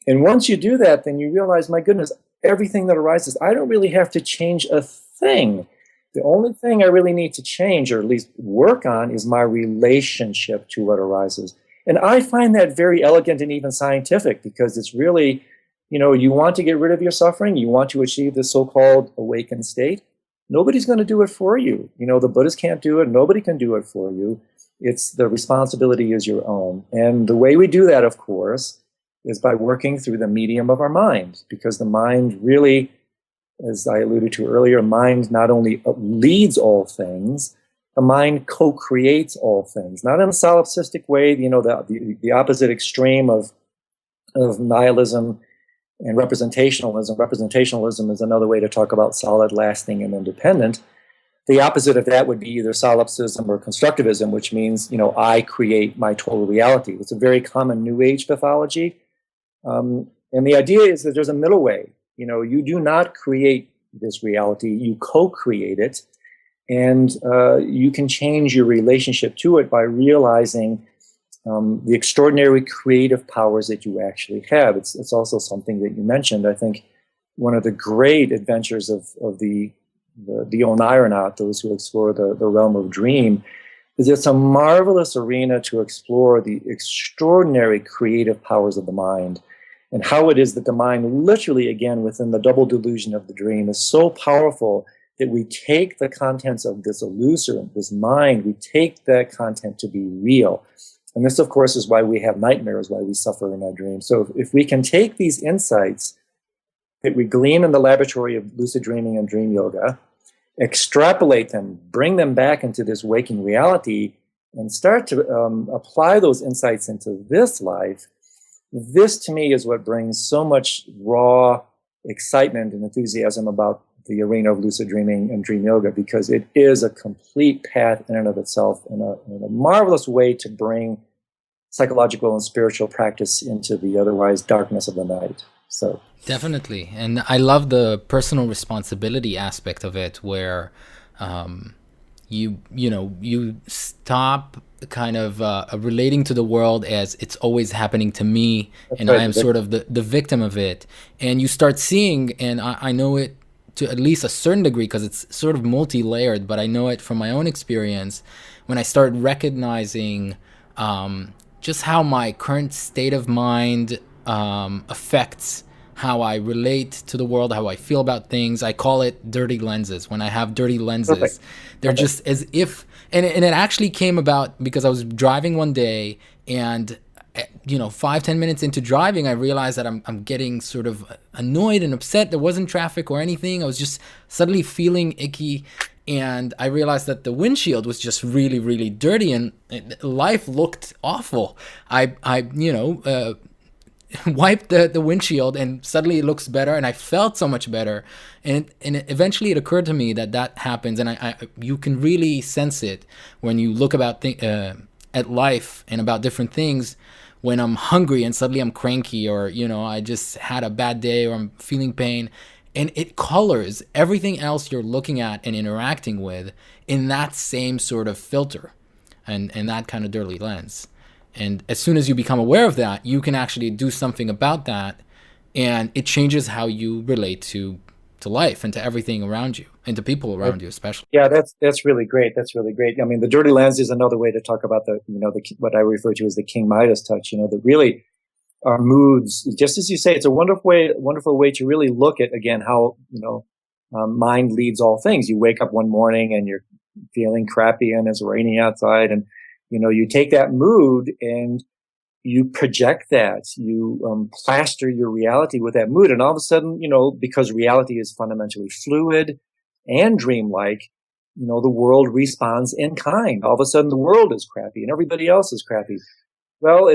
And once you do that, then you realize, my goodness, everything that arises, I don't really have to change a thing. The only thing I really need to change, or at least work on, is my relationship to what arises. And I find that very elegant and even scientific, because it's really, you want to get rid of your suffering, you want to achieve the so-called awakened state. Nobody's going to do it for you. The Buddhists can't do it. Nobody can do it for you. It's the responsibility is your own. And the way we do that, of course, is by working through the medium of our mind, because the mind really, as I alluded to earlier, mind not only leads all things, the mind co-creates all things, not in a solipsistic way, the opposite extreme of nihilism and representationalism. Representationalism is another way to talk about solid, lasting, and independent. The opposite of that would be either solipsism or constructivism, which means, I create my total reality. It's a very common New Age pathology. And the idea is that there's a middle way. You do not create this reality, you co-create it, and you can change your relationship to it by realizing the extraordinary creative powers that you actually have. It's also something that you mentioned. I think one of the great adventures of the Oneironaut, those who explore the realm of dream, is it's a marvelous arena to explore the extraordinary creative powers of the mind, and how it is that the mind, literally, again, within the double delusion of the dream, is so powerful that we take the contents of this illusory, this mind, we take that content to be real. And this, of course, is why we have nightmares, why we suffer in our dreams. So if we can take these insights that we glean in the laboratory of lucid dreaming and dream yoga, extrapolate them, bring them back into this waking reality, and start to apply those insights into this life, this to me is what brings so much raw excitement and enthusiasm about the arena of lucid dreaming and dream yoga, because it is a complete path in and of itself, and a marvelous way to bring psychological and spiritual practice into the otherwise darkness of the night. So definitely. And I love the personal responsibility aspect of it, where you stop kind of relating to the world as it's always happening to me. That's and right. I am sort of the victim of it. And you start seeing, and I know it to at least a certain degree, because it's sort of multi-layered, but I know it from my own experience, when I start recognizing just how my current state of mind affects how I relate to the world, how I feel about things. I call it dirty lenses. When I have dirty lenses, perfect. They're okay. Just as if, and it actually came about because I was driving one day, and 5-10 minutes into driving, I realized that I'm getting sort of annoyed and upset. There wasn't traffic or anything. I was just suddenly feeling icky, and I realized that the windshield was just really, really dirty, and life looked awful. I wiped the windshield, and suddenly it looks better, and I felt so much better. And eventually it occurred to me that happens, and you can really sense it when you look about at life and about different things. When I'm hungry and suddenly I'm cranky, or I just had a bad day, or I'm feeling pain, and it colors everything else you're looking at and interacting with in that same sort of filter and that kind of dirty lens. And as soon as you become aware of that, you can actually do something about that, and it changes how you relate to life and to everything around you, and to people around you especially. Yeah, that's really great. That's really great. I mean, the dirty lens is another way to talk about the what I refer to as the King Midas touch. That really our moods, just as you say, it's a wonderful way to really look at, again, how mind leads all things. You wake up one morning and you're feeling crappy, and it's raining outside, and you take that mood and you project that, you plaster your reality with that mood, and all of a sudden, because reality is fundamentally fluid and dreamlike, the world responds in kind. All of a sudden, the world is crappy and everybody else is crappy. Well,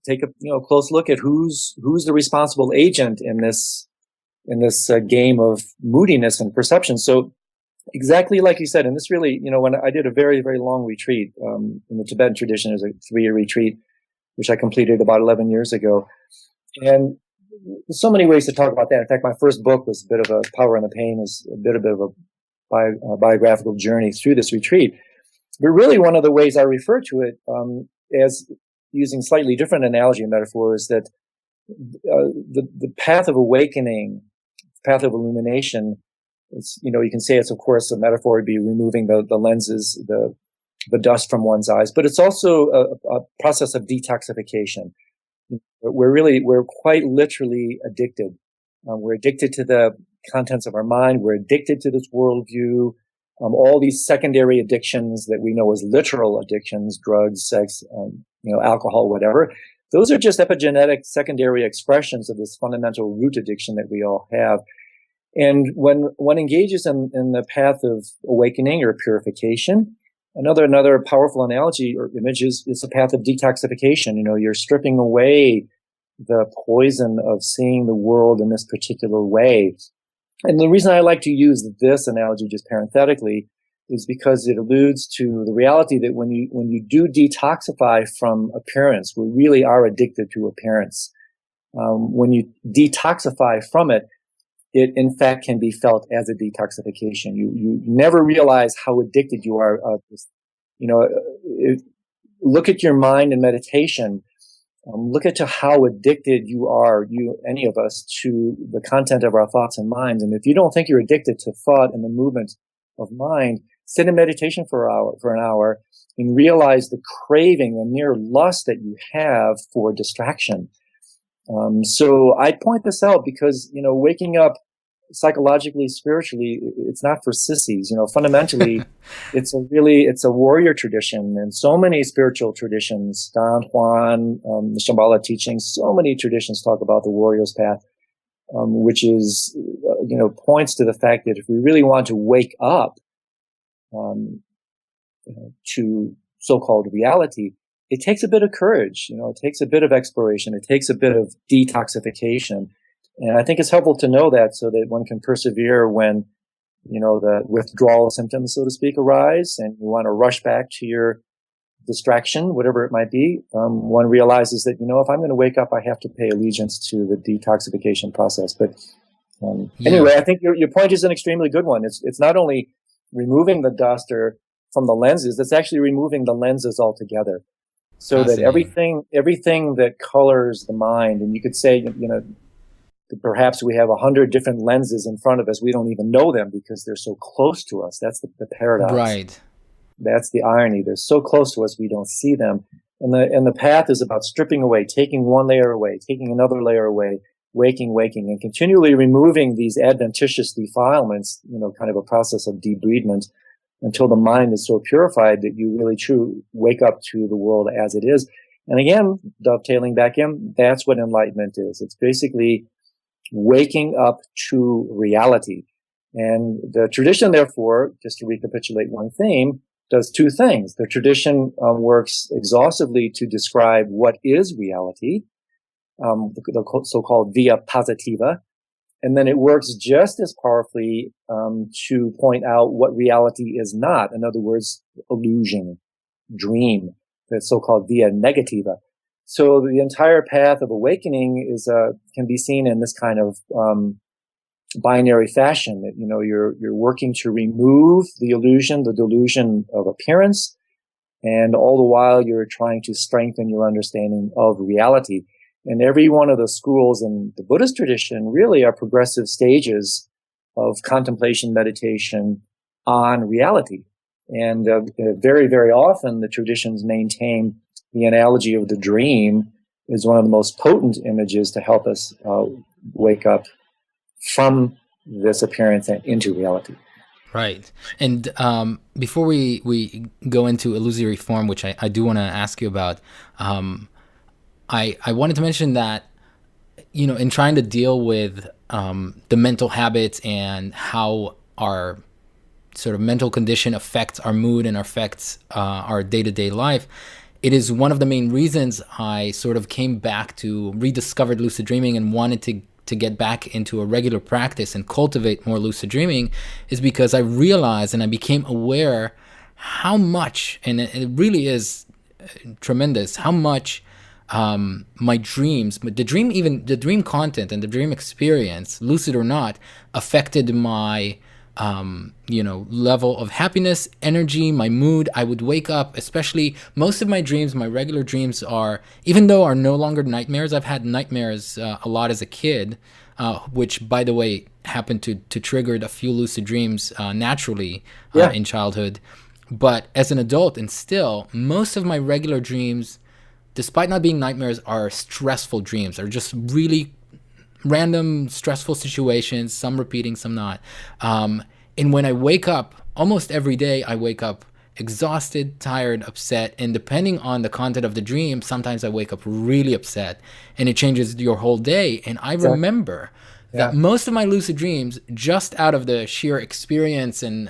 take a close look at who's the responsible agent in this game of moodiness and perception. So exactly like you said, and this really, when I did a very, very long retreat in the Tibetan tradition, it was a 3-year retreat, which I completed about 11 years ago. And there's so many ways to talk about that. In fact, my first book was a bit of a Power and the Pain, is a bit of a biographical journey through this retreat. But really, one of the ways I refer to it as using slightly different analogy and metaphor is that the path of awakening, path of illumination, it's, you can say it's, of course, a metaphor would be removing the lenses, the dust from one's eyes, but it's also a process of detoxification. We're quite literally addicted. We're addicted to the contents of our mind. We're addicted to this worldview. All these secondary addictions that we know as literal addictions, drugs, sex, alcohol, whatever. Those are just epigenetic secondary expressions of this fundamental root addiction that we all have. And when one engages in the path of awakening or purification, another powerful analogy or image is the path of detoxification. You're stripping away the poison of seeing the world in this particular way. And the reason I like to use this analogy just parenthetically is because it alludes to the reality that when you do detoxify from appearance, we really are addicted to appearance. When you detoxify from it, it in fact can be felt as a detoxification. You never realize how addicted you are. Look at your mind in meditation. Look at how addicted you are, any of us, to the content of our thoughts and minds. And if you don't think you're addicted to thought and the movement of mind, sit in meditation for an hour and realize the craving, the mere lust that you have for distraction. So I point this out because, waking up psychologically, spiritually, it's not for sissies. Fundamentally, it's a warrior tradition, and so many spiritual traditions, Don Juan, the Shambhala teachings, so many traditions talk about the warrior's path, which is, points to the fact that if we really want to wake up to so-called reality, it takes a bit of courage. It takes a bit of exploration. It takes a bit of detoxification. And I think it's helpful to know that so that one can persevere when, the withdrawal symptoms, so to speak, arise and you want to rush back to your distraction, whatever it might be. One realizes that, if I'm going to wake up, I have to pay allegiance to the detoxification process. But anyway, I think your point is an extremely good one. It's not only removing the dust or from the lenses, it's actually removing the lenses altogether. So that everything that colors the mind, and you could say, perhaps we have 100 different lenses in front of us. We don't even know them because they're so close to us. That's the paradox. Right. That's the irony. They're so close to us, we don't see them. And the path is about stripping away, taking one layer away, taking another layer away, waking, and continually removing these adventitious defilements, kind of a process of debridement until the mind is so purified that you really truly wake up to the world as it is. And again, dovetailing back in, that's what enlightenment is. It's basically waking up to reality. And the tradition, therefore, just to recapitulate one theme, does two things. The tradition works exhaustively to describe what is reality, the so-called via positiva, and then it works just as powerfully to point out what reality is not. In other words, illusion, dream, the so-called via negativa. So the entire path of awakening can be seen in this kind of binary fashion. That you're working to remove the illusion, the delusion of appearance, and all the while you're trying to strengthen your understanding of reality. And every one of the schools in the Buddhist tradition really are progressive stages of contemplation, meditation on reality. And very, very often the traditions maintain the analogy of the dream is one of the most potent images to help us wake up from this appearance and into reality. Right. And before we go into illusory form, which I do want to ask you about, I wanted to mention that, in trying to deal with the mental habits and how our sort of mental condition affects our mood and affects our day-to-day life, it is one of the main reasons I sort of came back to rediscovered lucid dreaming and wanted to get back into a regular practice and cultivate more lucid dreaming, is because I realized and I became aware how much, and it really is tremendous, how much my dreams, the dream content and the dream experience, lucid or not, affected my level of happiness, energy, my mood. I would wake up, especially most of my dreams, my regular dreams even though are no longer nightmares. I've had nightmares a lot as a kid, which, by the way, happened to trigger a few lucid dreams naturally Yeah, in childhood. But as an adult, and still, most of my regular dreams, despite not being nightmares, are stressful dreams. They're just really random stressful situations, some repeating, some not. And when I wake up, almost every day, I wake up exhausted, tired, upset, and depending on the content of the dream, sometimes I wake up really upset, and it changes your whole day. And I exactly. remember that Yeah, most of my lucid dreams, just out of the sheer experience and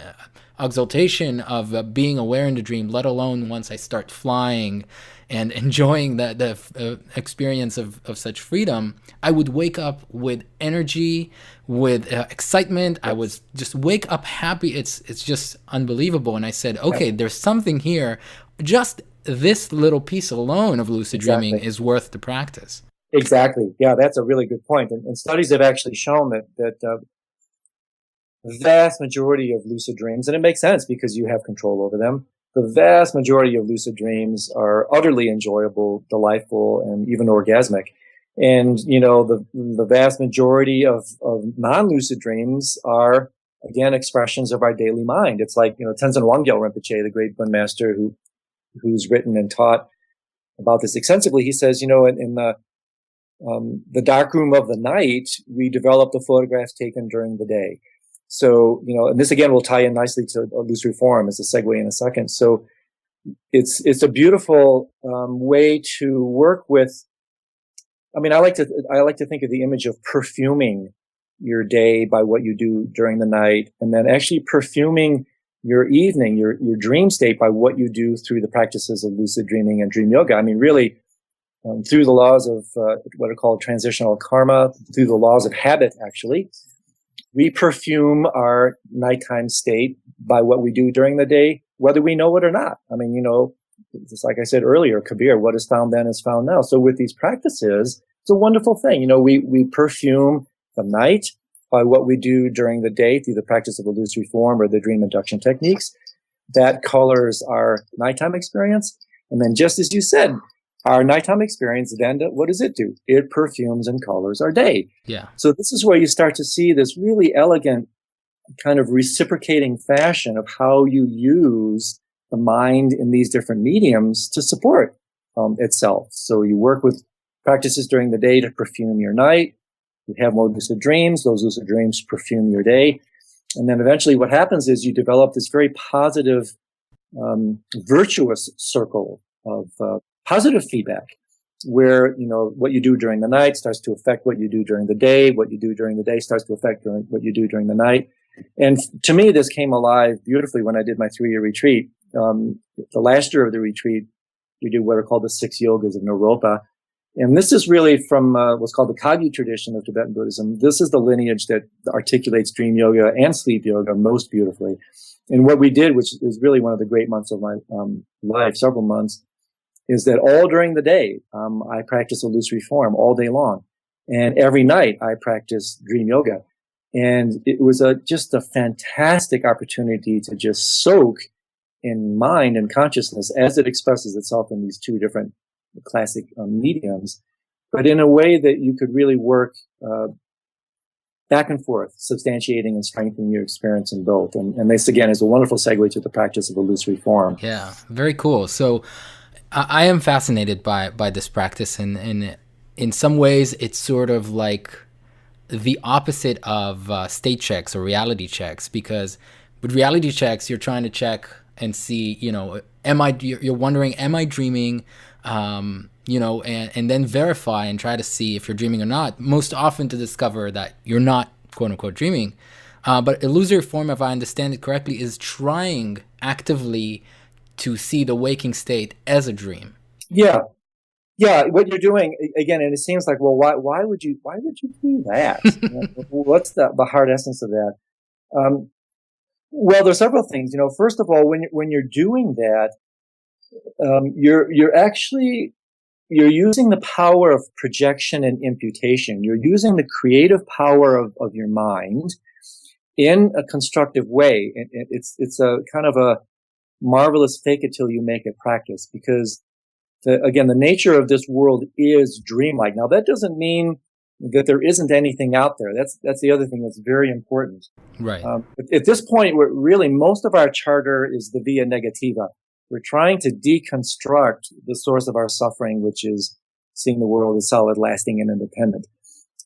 exaltation of being aware in the dream, let alone once I start flying and enjoying the experience of such freedom, I would wake up with energy, with excitement. I would just wake up happy. It's just unbelievable. And I said, yeah, okay, there's something here. Just this little piece alone of lucid dreaming exactly. is worth the practice. Exactly. Yeah, that's a really good point. And studies have actually shown that the vast majority of lucid dreams, and it makes sense because you have control over them, the vast majority of lucid dreams are utterly enjoyable, delightful, and even orgasmic. And, the vast majority of non-lucid dreams are, again, expressions of our daily mind. It's like, Tenzin Wangyal Rinpoche, the great Buddhist master who's written and taught about this extensively. He says, in the dark room of the night, we develop the photographs taken during the day. So, and this again will tie in nicely to illusory form as a segue in a second. So it's a beautiful way to work with. I mean, I like to think of the image of perfuming your day by what you do during the night, and then actually perfuming your evening, your dream state by what you do through the practices of lucid dreaming and dream yoga. I mean, really, through the laws of what are called transitional karma, through the laws of habit, actually, we perfume our nighttime state by what we do during the day, whether we know it or not. I mean, just like I said earlier, Kabir, what is found then is found now. So with these practices, it's a wonderful thing. We perfume the night by what we do during the day through the practice of illusory form or the dream induction techniques. That colors our nighttime experience. And then just as you said, our nighttime experience, then what does it do? It perfumes and colors our day. Yeah. So this is where you start to see this really elegant kind of reciprocating fashion of how you use the mind in these different mediums to support itself. So you work with practices during the day to perfume your night. You have more lucid dreams. Those lucid dreams perfume your day. And then eventually what happens is you develop this very positive, virtuous circle of positive feedback where, what you do during the night starts to affect what you do during the day. What you do during the day starts to affect what you do during the night. And to me, this came alive beautifully when I did my 3-year retreat. The last year of the retreat, we did what are called the 6 yogas of Naropa. And this is really from what's called the Kagyu tradition of Tibetan Buddhism. This is the lineage that articulates dream yoga and sleep yoga most beautifully. And what we did, which is really one of the great months of my life, several months, is that all during the day, I practice illusory form all day long. And every night I practice dream yoga. And it was just a fantastic opportunity to just soak in mind and consciousness as it expresses itself in these two different classic mediums, but in a way that you could really work back and forth, substantiating and strengthening your experience in both. And this, again, is a wonderful segue to the practice of illusory form. Yeah, very cool. So I am fascinated by this practice, and in some ways it's sort of like the opposite of state checks or reality checks, because with reality checks you're trying to check and see, you're wondering, am I dreaming, and then verify and try to see if you're dreaming or not, most often to discover that you're not quote unquote dreaming. But illusory form, if I understand it correctly, is trying actively to see the waking state as a dream. Yeah. Yeah, what you're doing again, and it seems like, well, why would you do that? What's the hard essence of that? Well, there's several things. First of all, when you're doing that, you're actually you're using the power of projection and imputation. You're using the creative power of your mind in a constructive way. It's a kind of a marvelous fake it till you make it practice, because again, the nature of this world is dreamlike. Now, that doesn't mean that there isn't anything out there. That's the other thing that's very important. Right. At this point, most of our charter is the via negativa. We're trying to deconstruct the source of our suffering, which is seeing the world as solid, lasting, and independent.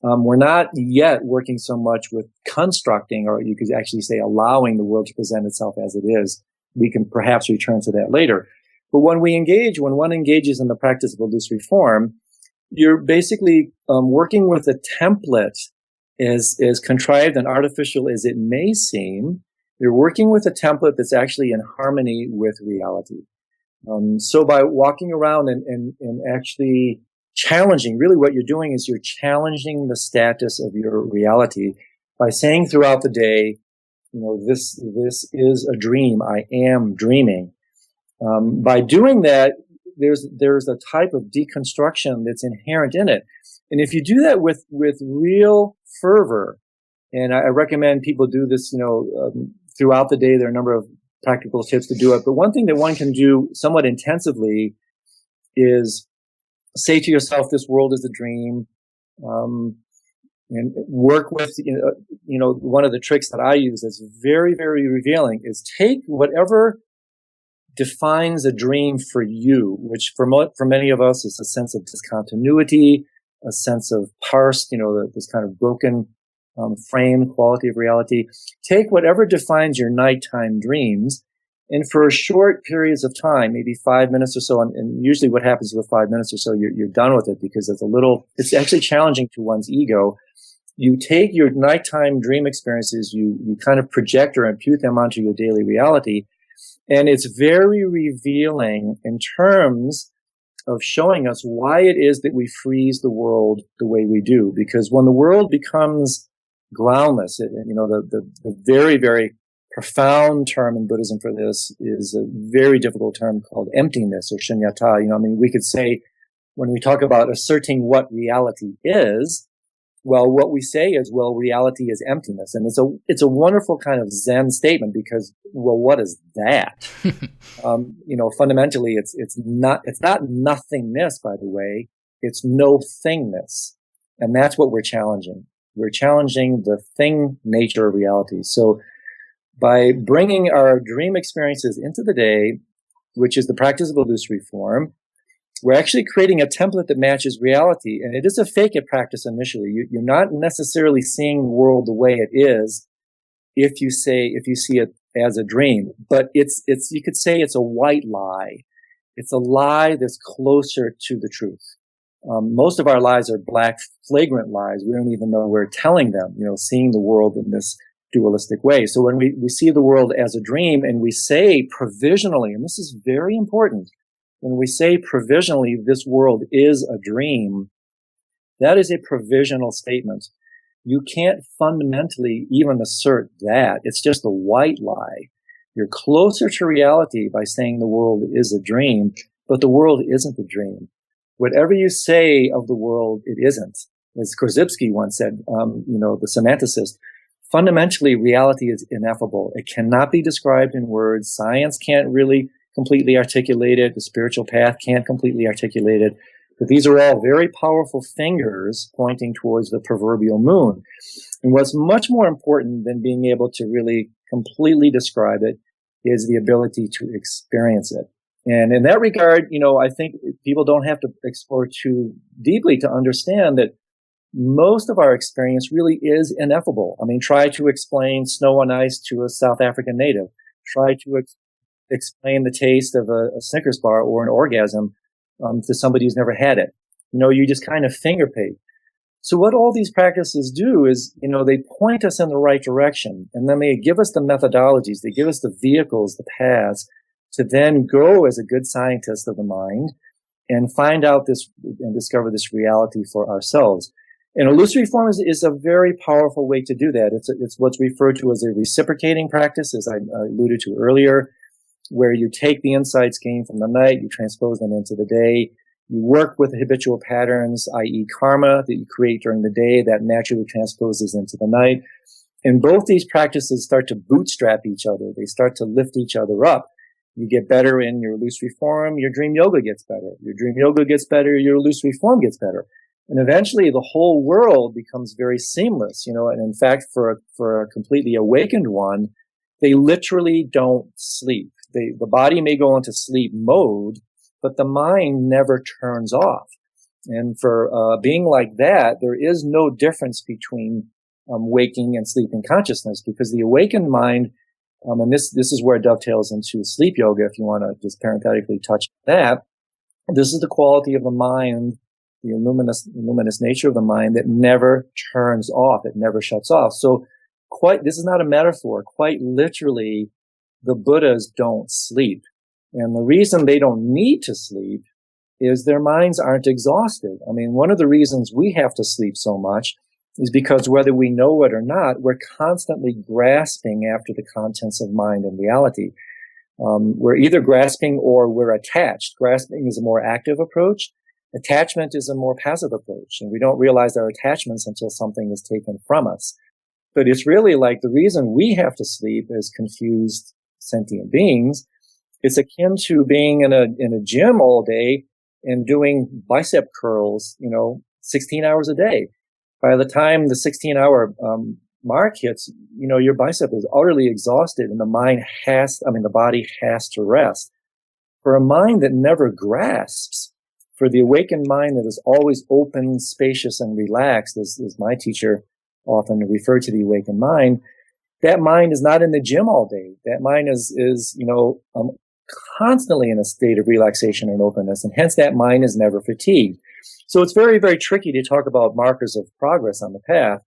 We're not yet working so much with constructing, or you could actually say allowing the world to present itself as it is. We can perhaps return to that later. But when one engages in the practice of illusory form, you're basically working with a template as contrived and artificial as it may seem. You're working with a template that's actually in harmony with reality. So by walking around and actually challenging, really what you're doing is you're challenging the status of your reality by saying throughout the day, this is a dream. I am dreaming. By doing that, there's a type of deconstruction that's inherent in it. And if you do that with real fervor, and I recommend people do this, throughout the day, there are a number of practical tips to do it. But one thing that one can do somewhat intensively is say to yourself, this world is a dream. And work with, one of the tricks that I use that's very, very revealing is take whatever defines a dream for you, which for many of us is a sense of discontinuity, a sense of parsed, this kind of broken frame quality of reality. Take whatever defines your nighttime dreams, and for short periods of time, maybe 5 minutes or so, and usually what happens with 5 minutes or so, you're done with it because it's actually challenging to one's ego. You take your nighttime dream experiences, you kind of project or impute them onto your daily reality, and it's very revealing in terms of showing us why it is that we freeze the world the way we do. Because when the world becomes groundless, the very, very profound term in Buddhism for this is a very difficult term called emptiness or shunyata. We could say when we talk about asserting what reality is, well, what we say is, reality is emptiness. And it's a wonderful kind of Zen statement because, what is that? Fundamentally, it's not nothingness, by the way. It's no thingness. And that's what we're challenging. We're challenging the thing nature of reality. So by bringing our dream experiences into the day, which is the practice of illusory form, we're actually creating a template that matches reality. And it is a fake it practice initially. You're not necessarily seeing the world the way it is if you see it as a dream. But you could say it's a white lie. It's a lie that's closer to the truth. Most of our lies are black, flagrant lies. We don't even know we're telling them, seeing the world in this dualistic way. So when we see the world as a dream and we say provisionally, and this is very important, when we say provisionally this world is a dream, that is a provisional statement. You can't fundamentally even assert that. It's just a white lie. You're closer to reality by saying the world is a dream, but the world isn't a dream. Whatever you say of the world, it isn't. As Korzybski once said, the semanticist, fundamentally reality is ineffable. It cannot be described in words. Science can't really completely articulate it. The spiritual path can't completely articulate it. But these are all very powerful fingers pointing towards the proverbial moon. And what's much more important than being able to really completely describe it is the ability to experience it. And in that regard, I think people don't have to explore too deeply to understand that most of our experience really is ineffable. Try to explain snow and ice to a South African native. Try to explain the taste of a Snickers bar or an orgasm to somebody who's never had it. You just kind of finger paint. So what all these practices do is, they point us in the right direction, and then they give us the methodologies, they give us the vehicles, the paths, to then go as a good scientist of the mind and find out this and discover this reality for ourselves. And illusory form is a very powerful way to do that. It's what's referred to as a reciprocating practice, as I alluded to earlier, where you take the insights gained from the night, you transpose them into the day, You work with the habitual patterns, i.e. karma, that you create during the day that naturally transposes into the night. And both these practices start to bootstrap each other. They start to lift each other up. You get better in your illusory form, your dream yoga gets better. Your dream yoga gets better, your illusory form gets better. And eventually the whole world becomes very seamless, you know, and in fact, for a completely awakened one, they literally don't sleep. The body may go into sleep mode, but the mind never turns off. And for being like that, there is no difference between waking and sleeping consciousness, because the awakened mind, and this is where it dovetails into sleep yoga, if you want to just parenthetically touch that. This is the quality of the mind, the luminous nature of the mind that never turns off. It never shuts off. So this is not a metaphor. Quite literally, the Buddhas don't sleep. And the reason they don't need to sleep is their minds aren't exhausted. I mean, one of the reasons we have to sleep so much is because whether we know it or not, we're constantly grasping after the contents of mind and reality. We're either grasping or we're attached. Grasping is a more active approach. Attachment is a more passive approach. And we don't realize our attachments until something is taken from us. But it's really like the reason we have to sleep as confused sentient beings. It's akin to being in a gym all day and doing bicep curls, 16 hours a day. By the time the 16-hour mark hits, your bicep is utterly exhausted and the body has to rest. For a mind that never grasps, for the awakened mind that is always open, spacious, and relaxed, as my teacher often referred to the awakened mind, that mind is not in the gym all day. That mind is constantly in a state of relaxation and openness, and hence that mind is never fatigued. So it's very, very tricky to talk about markers of progress on the path.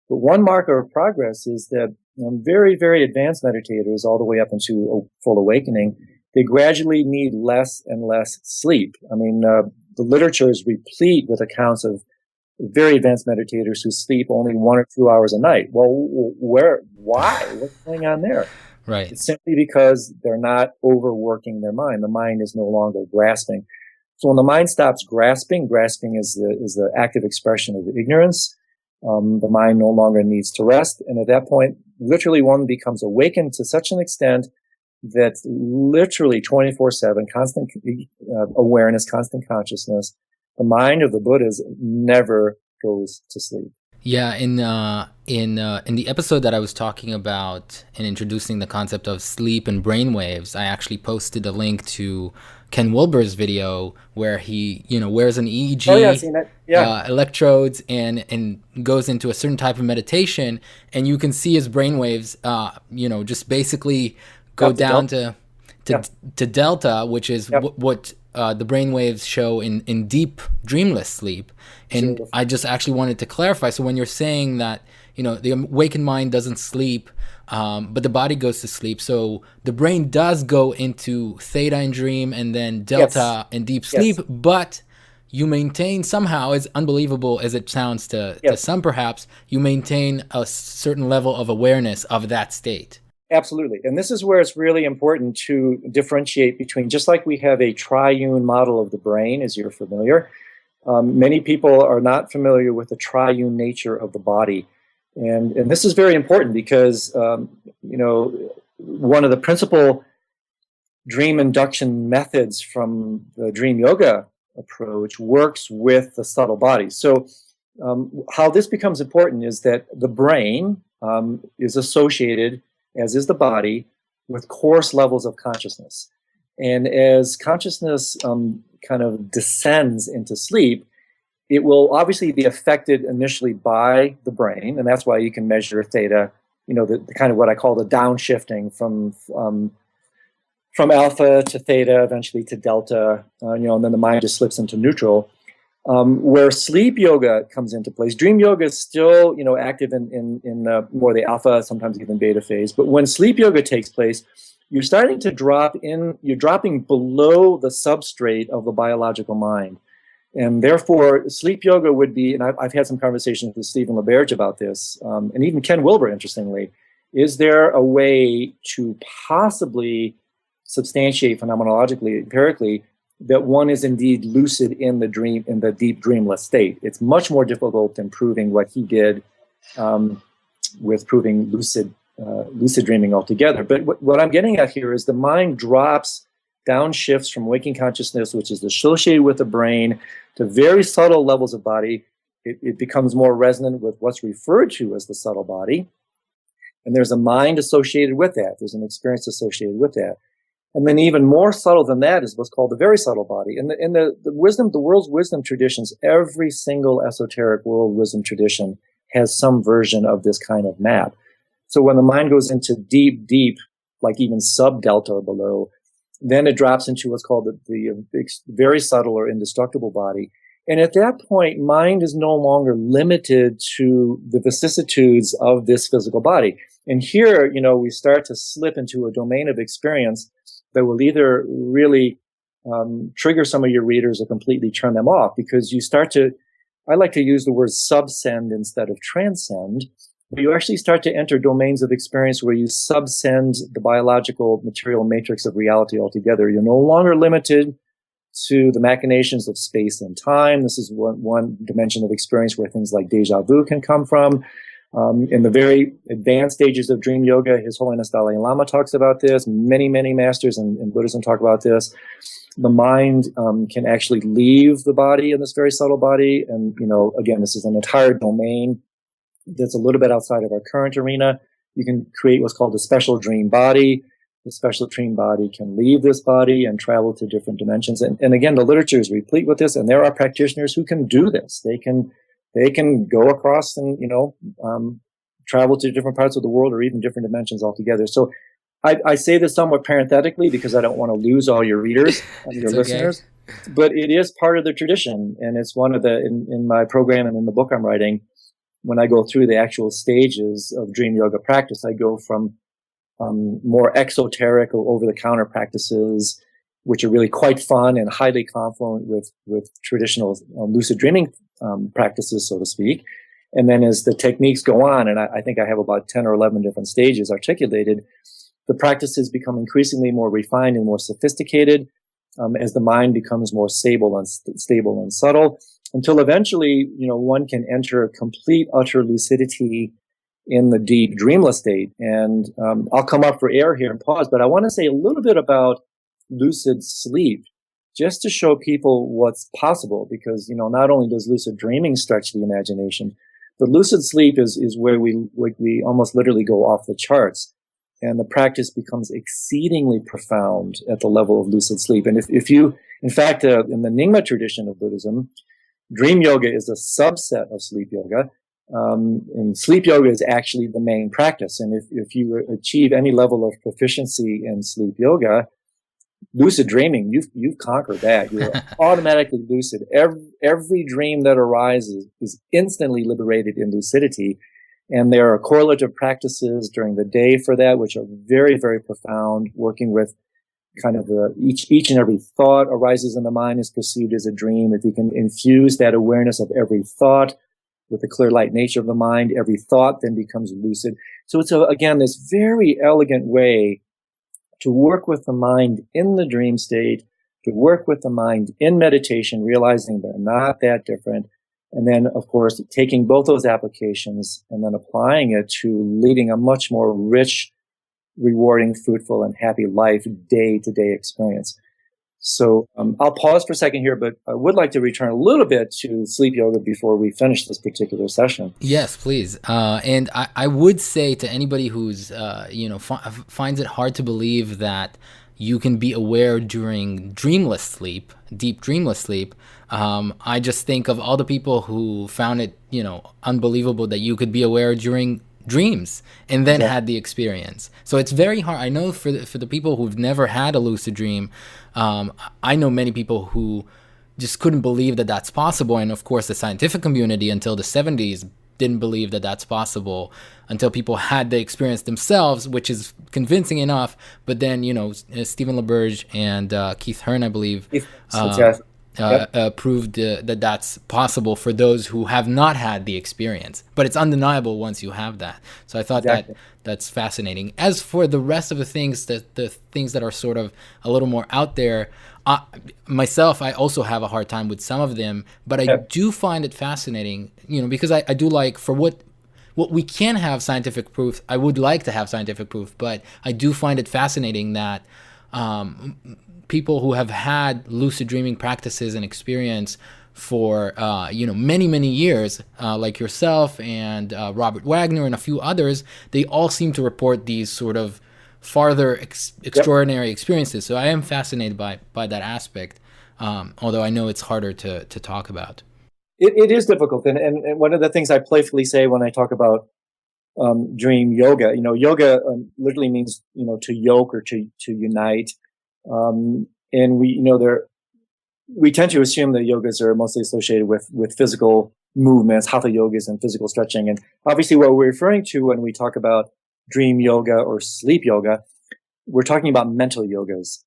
But one marker of progress is that very, very advanced meditators, all the way up into full awakening, they gradually need less and less sleep. I mean, the literature is replete with accounts of very advanced meditators who sleep only 1 or 2 hours a night. Well, why? What's going on there? Right. It's simply because they're not overworking their mind. The mind is no longer grasping. So when the mind stops grasping is the active expression of ignorance. The mind no longer needs to rest. And at that point, literally one becomes awakened to such an extent that literally 24/7, constant awareness, constant consciousness, the mind of the Buddhas never goes to sleep. Yeah, in the episode that I was talking about and introducing the concept of sleep and brainwaves, I actually posted a link to Ken Wilber's video where he, wears an EEG, I've seen that. Yeah. Electrodes, and goes into a certain type of meditation, and you can see his brainwaves, just basically go down to delta, which is what the brainwaves show in deep dreamless sleep. And I just actually wanted to clarify. So when you're saying that, the awakened mind doesn't sleep, but the body goes to sleep. So the brain does go into theta in dream and then delta in deep sleep, but you maintain somehow, as unbelievable as it sounds to some perhaps, you maintain a certain level of awareness of that state. Absolutely. And this is where it's really important to differentiate between, just like we have a triune model of the brain, as you're familiar, many people are not familiar with the triune nature of the body. And this is very important because, one of the principal dream induction methods from the dream yoga approach works with the subtle body. So how this becomes important is that the brain is associated, as is the body, with coarse levels of consciousness. And as consciousness kind of descends into sleep, it will obviously be affected initially by the brain, and that's why you can measure theta, the kind of what I call the downshifting from alpha to theta, eventually to delta, and then the mind just slips into neutral. Where sleep yoga comes into place, dream yoga is still, active in more the alpha, sometimes even beta phase. But when sleep yoga takes place, you're starting to you're dropping below the substrate of the biological mind. And therefore, sleep yoga would be, and I've had some conversations with Stephen LaBerge about this, and even Ken Wilber, interestingly, is there a way to possibly substantiate phenomenologically, empirically, that one is indeed lucid in the dream, in the deep dreamless state. It's much more difficult than proving what he did with proving lucid dreaming altogether. But what I'm getting at here is the mind drops, downshifts from waking consciousness, which is associated with the brain, to very subtle levels of body. It becomes more resonant with what's referred to as the subtle body. And there's a mind associated with that. There's an experience associated with that. And then even more subtle than that is what's called the very subtle body. In the wisdom, the world's wisdom traditions, every single esoteric world wisdom tradition has some version of this kind of map. So when the mind goes into deep, deep, like even sub-delta or below, then it drops into what's called the very subtle or indestructible body. And at that point, mind is no longer limited to the vicissitudes of this physical body. And here, we start to slip into a domain of experience that will either really trigger some of your readers or completely turn them off, because you start to, I like to use the word subsend instead of transcend, but you actually start to enter domains of experience where you subsend the biological material matrix of reality altogether. You're no longer limited to the machinations of space and time. This is one dimension of experience where things like deja vu can come from. In the very advanced stages of dream yoga, His Holiness Dalai Lama talks about this. Many, many masters in Buddhism talk about this. The mind can actually leave the body in this very subtle body. And, again, this is an entire domain that's a little bit outside of our current arena. You can create what's called a special dream body. The special dream body can leave this body and travel to different dimensions. And again, the literature is replete with this, and there are practitioners who can do this. They can go across and, travel to different parts of the world or even different dimensions altogether. So I say this somewhat parenthetically because I don't want to lose all your readers and your listeners, but it is part of the tradition. And it's one of in my program and in the book I'm writing, when I go through the actual stages of dream yoga practice, I go from more exoteric or over-the-counter practices, which are really quite fun and highly confluent with traditional lucid dreaming practices, so to speak. And then as the techniques go on, and I think I have about 10 or 11 different stages articulated, the practices become increasingly more refined and more sophisticated as the mind becomes more stable and subtle, until eventually, one can enter complete, utter lucidity in the deep dreamless state. And I'll come up for air here and pause, but I want to say a little bit about lucid sleep, just to show people what's possible, because, not only does lucid dreaming stretch the imagination, but lucid sleep is where we almost literally go off the charts. And the practice becomes exceedingly profound at the level of lucid sleep. And if you, in fact, in the Nyingma tradition of Buddhism, dream yoga is a subset of sleep yoga. And sleep yoga is actually the main practice. And if you achieve any level of proficiency in sleep yoga, lucid dreaming, you've conquered that. You're automatically lucid. Every dream that arises is instantly liberated in lucidity. And there are correlative practices during the day for that, which are very, very profound, working with kind of each and every thought arises in the mind is perceived as a dream. If you can infuse that awareness of every thought with the clear light nature of the mind, every thought then becomes lucid. So it's, again, this very elegant way to work with the mind in the dream state, to work with the mind in meditation, realizing they're not that different. And then, of course, taking both those applications and then applying it to leading a much more rich, rewarding, fruitful, and happy life, day-to-day experience. So I'll pause for a second here, but I would like to return a little bit to sleep yoga before we finish this particular session. Yes, please. And I would say to anybody who's, finds it hard to believe that you can be aware during dreamless sleep, deep dreamless sleep. I just think of all the people who found it, unbelievable that you could be aware during dreams and then had the experience. So it's very hard. I know for the people who've never had a lucid dream, I know many people who just couldn't believe that that's possible. And of course, the scientific community until the 70s didn't believe that that's possible until people had the experience themselves, which is convincing enough. But then, Stephen LaBerge and Keith Hearn, I believe, Yep. proved that that's possible for those who have not had the experience. But it's undeniable once you have that. So I thought that Exactly. that's fascinating. As for the rest of the things that are sort of a little more out there, myself, I also have a hard time with some of them, but I Yep. do find it fascinating, because I do like, for what we can have scientific proof, I would like to have scientific proof, but I do find it fascinating that people who have had lucid dreaming practices and experience for many years, like yourself and Robert Wagner and a few others, they all seem to report these sort of farther Yep. extraordinary experiences. So I am fascinated by that aspect, although I know it's harder to talk about. It is difficult, and one of the things I playfully say when I talk about dream yoga, yoga literally means to yoke or to unite, and we tend to assume that yogas are mostly associated with physical movements, hatha yogas, and physical stretching. And obviously, what we're referring to when we talk about dream yoga or sleep yoga, we're talking about mental yogas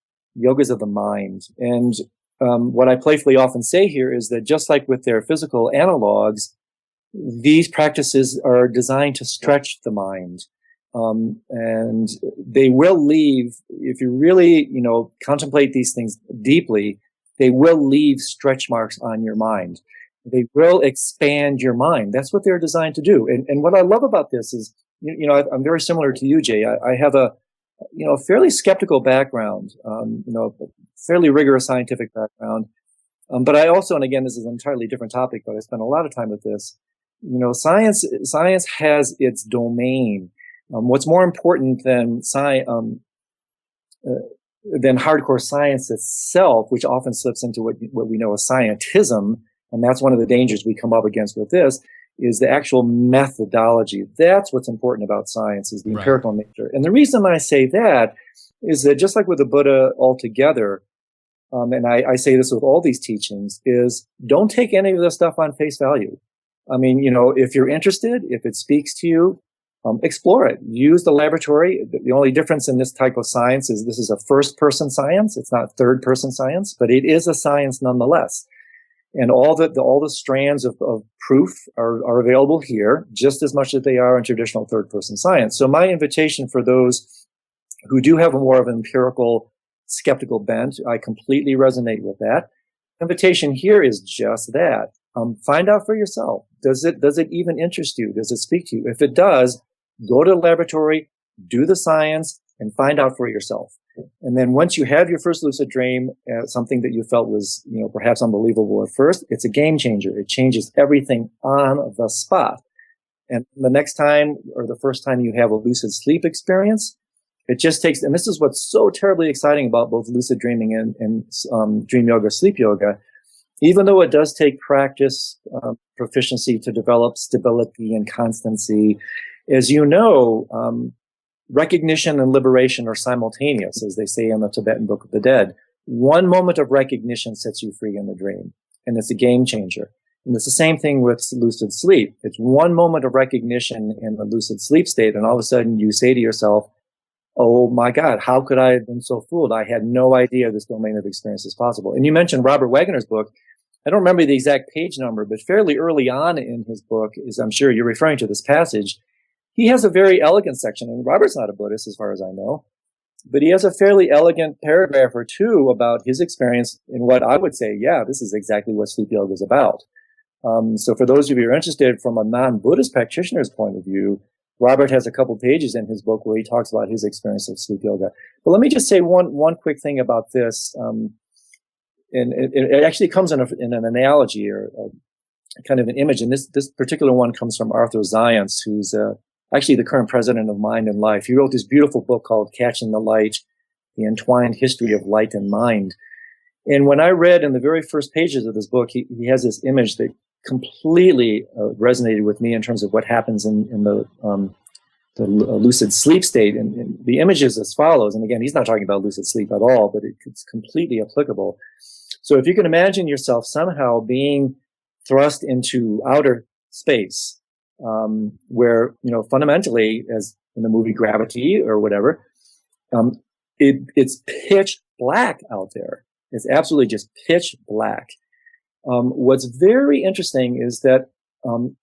of the mind. And what I playfully often say here is that just like with their physical analogs, these practices are designed to stretch the mind. And they will leave, if you really, contemplate these things deeply, they will leave stretch marks on your mind. They will expand your mind. That's what they're designed to do. And what I love about this is, I'm very similar to you, Jay. I have a fairly skeptical background, fairly rigorous scientific background. But I also, and again, this is an entirely different topic, but I spent a lot of time with this. Science has its domain. What's more important than hardcore science itself, which often slips into what we know as scientism, and that's one of the dangers we come up against with this, is the actual methodology. That's what's important about science, is the Right. empirical nature. And the reason I say that is that just like with the Buddha altogether, and I say this with all these teachings, is don't take any of this stuff on face value. I mean, if you're interested, if it speaks to you, explore it. Use the laboratory. The only difference in this type of science is this is a first-person science. It's not third-person science, but it is a science nonetheless. And all the strands of proof are available here, just as much as they are in traditional third-person science. So my invitation for those who do have more of an empirical, skeptical bent, I completely resonate with that. Invitation here is just that. Find out for yourself. Does it even interest you? Does it speak to you? If it does, go to the laboratory, do the science, and find out for yourself. And then once you have your first lucid dream, something that you felt was, perhaps unbelievable at first, it's a game changer. It changes everything on the spot. And the next time or the first time you have a lucid sleep experience, it just takes, and this is what's so terribly exciting about both lucid dreaming and dream yoga, sleep yoga, even though it does take practice, proficiency to develop stability and constancy, as you know, recognition and liberation are simultaneous, as they say in the Tibetan Book of the Dead. One moment of recognition sets you free in the dream, and it's a game changer. And it's the same thing with lucid sleep. It's one moment of recognition in the lucid sleep state, and all of a sudden you say to yourself, oh my God, how could I have been so fooled? I had no idea this domain of experience is possible. And you mentioned Robert Wagner's book. I don't remember the exact page number, but fairly early on in his book, as I'm sure you're referring to this passage, he has a very elegant section, and Robert's not a Buddhist as far as I know, but he has a fairly elegant paragraph or two about his experience in what I would say, yeah, this is exactly what sleep yoga is about. So for those of you who are interested from a non-Buddhist practitioner's point of view, Robert has a couple pages in his book where he talks about his experience of sleep yoga. But let me just say one quick thing about this. And it actually comes in an analogy or kind of an image. And this particular one comes from Arthur Zients, who's actually the current president of Mind and Life. He wrote this beautiful book called Catching the Light, The Entwined History of Light and Mind. And when I read in the very first pages of this book, he has this image that completely resonated with me in terms of what happens in the lucid sleep state. And the image is as follows. And again, he's not talking about lucid sleep at all, but it's completely applicable. So if you can imagine yourself somehow being thrust into outer space, where, fundamentally, as in the movie Gravity or whatever, it's pitch black out there. It's absolutely just pitch black. What's very interesting is that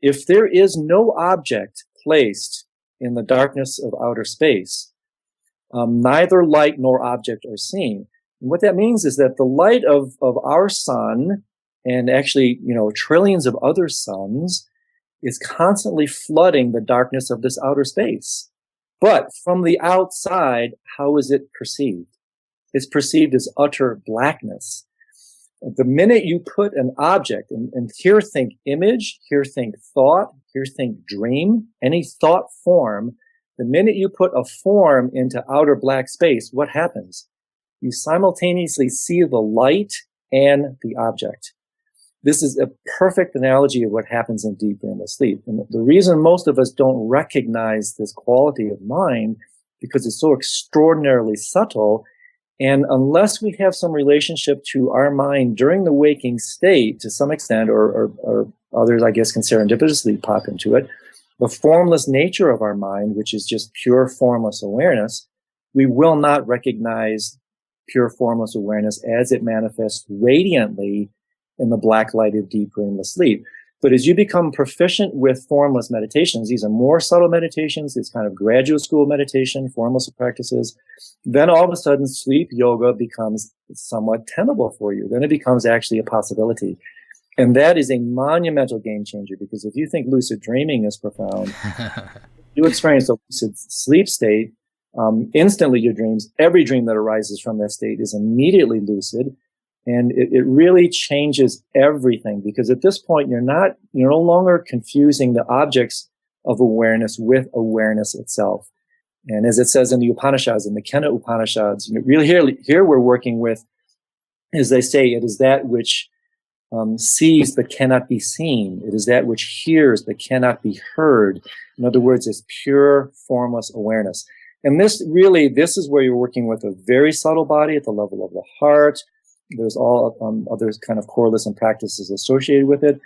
if there is no object placed in the darkness of outer space, neither light nor object are seen. And what that means is that the light of our sun, and actually, trillions of other suns, is constantly flooding the darkness of this outer space. But from the outside, how is it perceived? It's perceived as utter blackness. The minute you put an object, and here think image, here think thought, here think dream, any thought form, the minute you put a form into outer black space, what happens? You simultaneously see the light and the object. This is a perfect analogy of what happens in deep dreamless sleep. And the reason most of us don't recognize this quality of mind, because it's so extraordinarily subtle. And unless we have some relationship to our mind during the waking state to some extent, or others, I guess, can serendipitously pop into it, the formless nature of our mind, which is just pure formless awareness, we will not recognize pure formless awareness as it manifests radiantly in the black light of deep dreamless sleep. But as you become proficient with formless meditations, these are more subtle meditations, it's kind of graduate school meditation, formless practices, then all of a sudden sleep yoga becomes somewhat tenable for you. Then it becomes actually a possibility. And that is a monumental game changer, because if you think lucid dreaming is profound, you experience a lucid sleep state, instantly your dreams, every dream that arises from that state is immediately lucid. And it really changes everything, because at this point, you're no longer confusing the objects of awareness with awareness itself. And as it says in the Upanishads, in the Kena Upanishads, really here we're working with, as they say, it is that which sees but cannot be seen. It is that which hears but cannot be heard. In other words, it's pure formless awareness. And this is where you're working with a very subtle body at the level of the heart. There's all other kind of correlates and practices associated with it.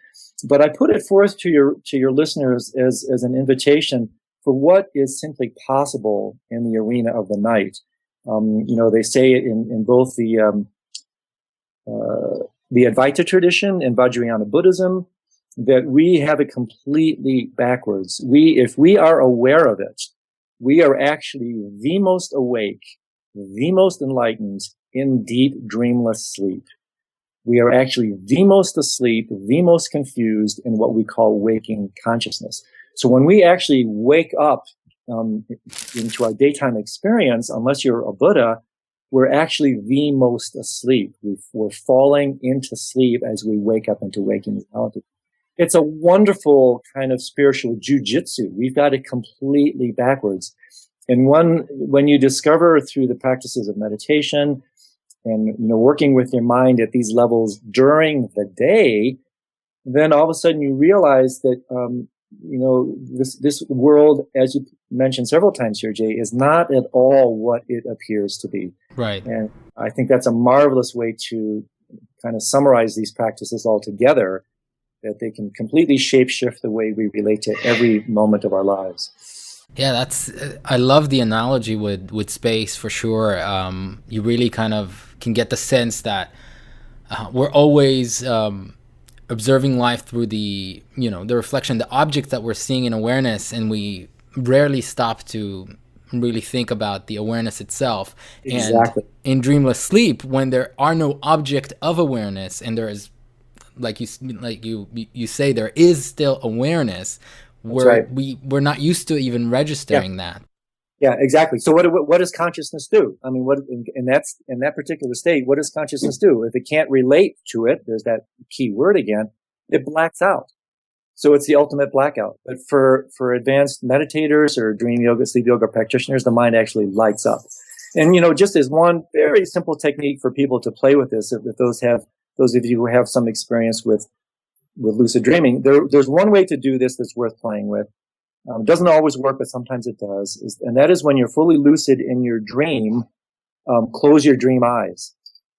But I put it forth to your listeners as an invitation for what is simply possible in the arena of the night. They say in both the Advaita tradition and Vajrayana Buddhism that we have it completely backwards. If we are aware of it, we are actually the most awake, the most enlightened in deep dreamless sleep. We are actually the most asleep, the most confused in what we call waking consciousness. So when we actually wake up into our daytime experience, unless you're a Buddha, we're actually the most asleep. We're falling into sleep as we wake up into waking reality. It's a wonderful kind of spiritual jujitsu. We've got it completely backwards. And when you discover through the practices of meditation and working with your mind at these levels during the day, then all of a sudden you realize that this world, as you mentioned several times here, Jay, is not at all what it appears to be. Right. And I think that's a marvelous way to kind of summarize these practices all together, that they can completely shapeshift the way we relate to every moment of our lives. Yeah, I love the analogy with space for sure. You really kind of can get the sense that we're always observing life through the reflection, the objects that we're seeing in awareness, and we rarely stop to really think about the awareness itself. Exactly. And in dreamless sleep, when there are no object of awareness, and there is, like you say, there is still awareness. We're not used to even registering that. Yeah, exactly. So what does consciousness do? I mean, in that particular state, what does consciousness do? If it can't relate to it, there's that key word again, it blacks out. So it's the ultimate blackout. But for advanced meditators or dream yoga, sleep yoga practitioners, the mind actually lights up. And, just as one very simple technique for people to play with this, if those of you who have some experience with lucid dreaming, there's one way to do this that's worth playing with. It doesn't always work, but sometimes it does. And that is when you're fully lucid in your dream, close your dream eyes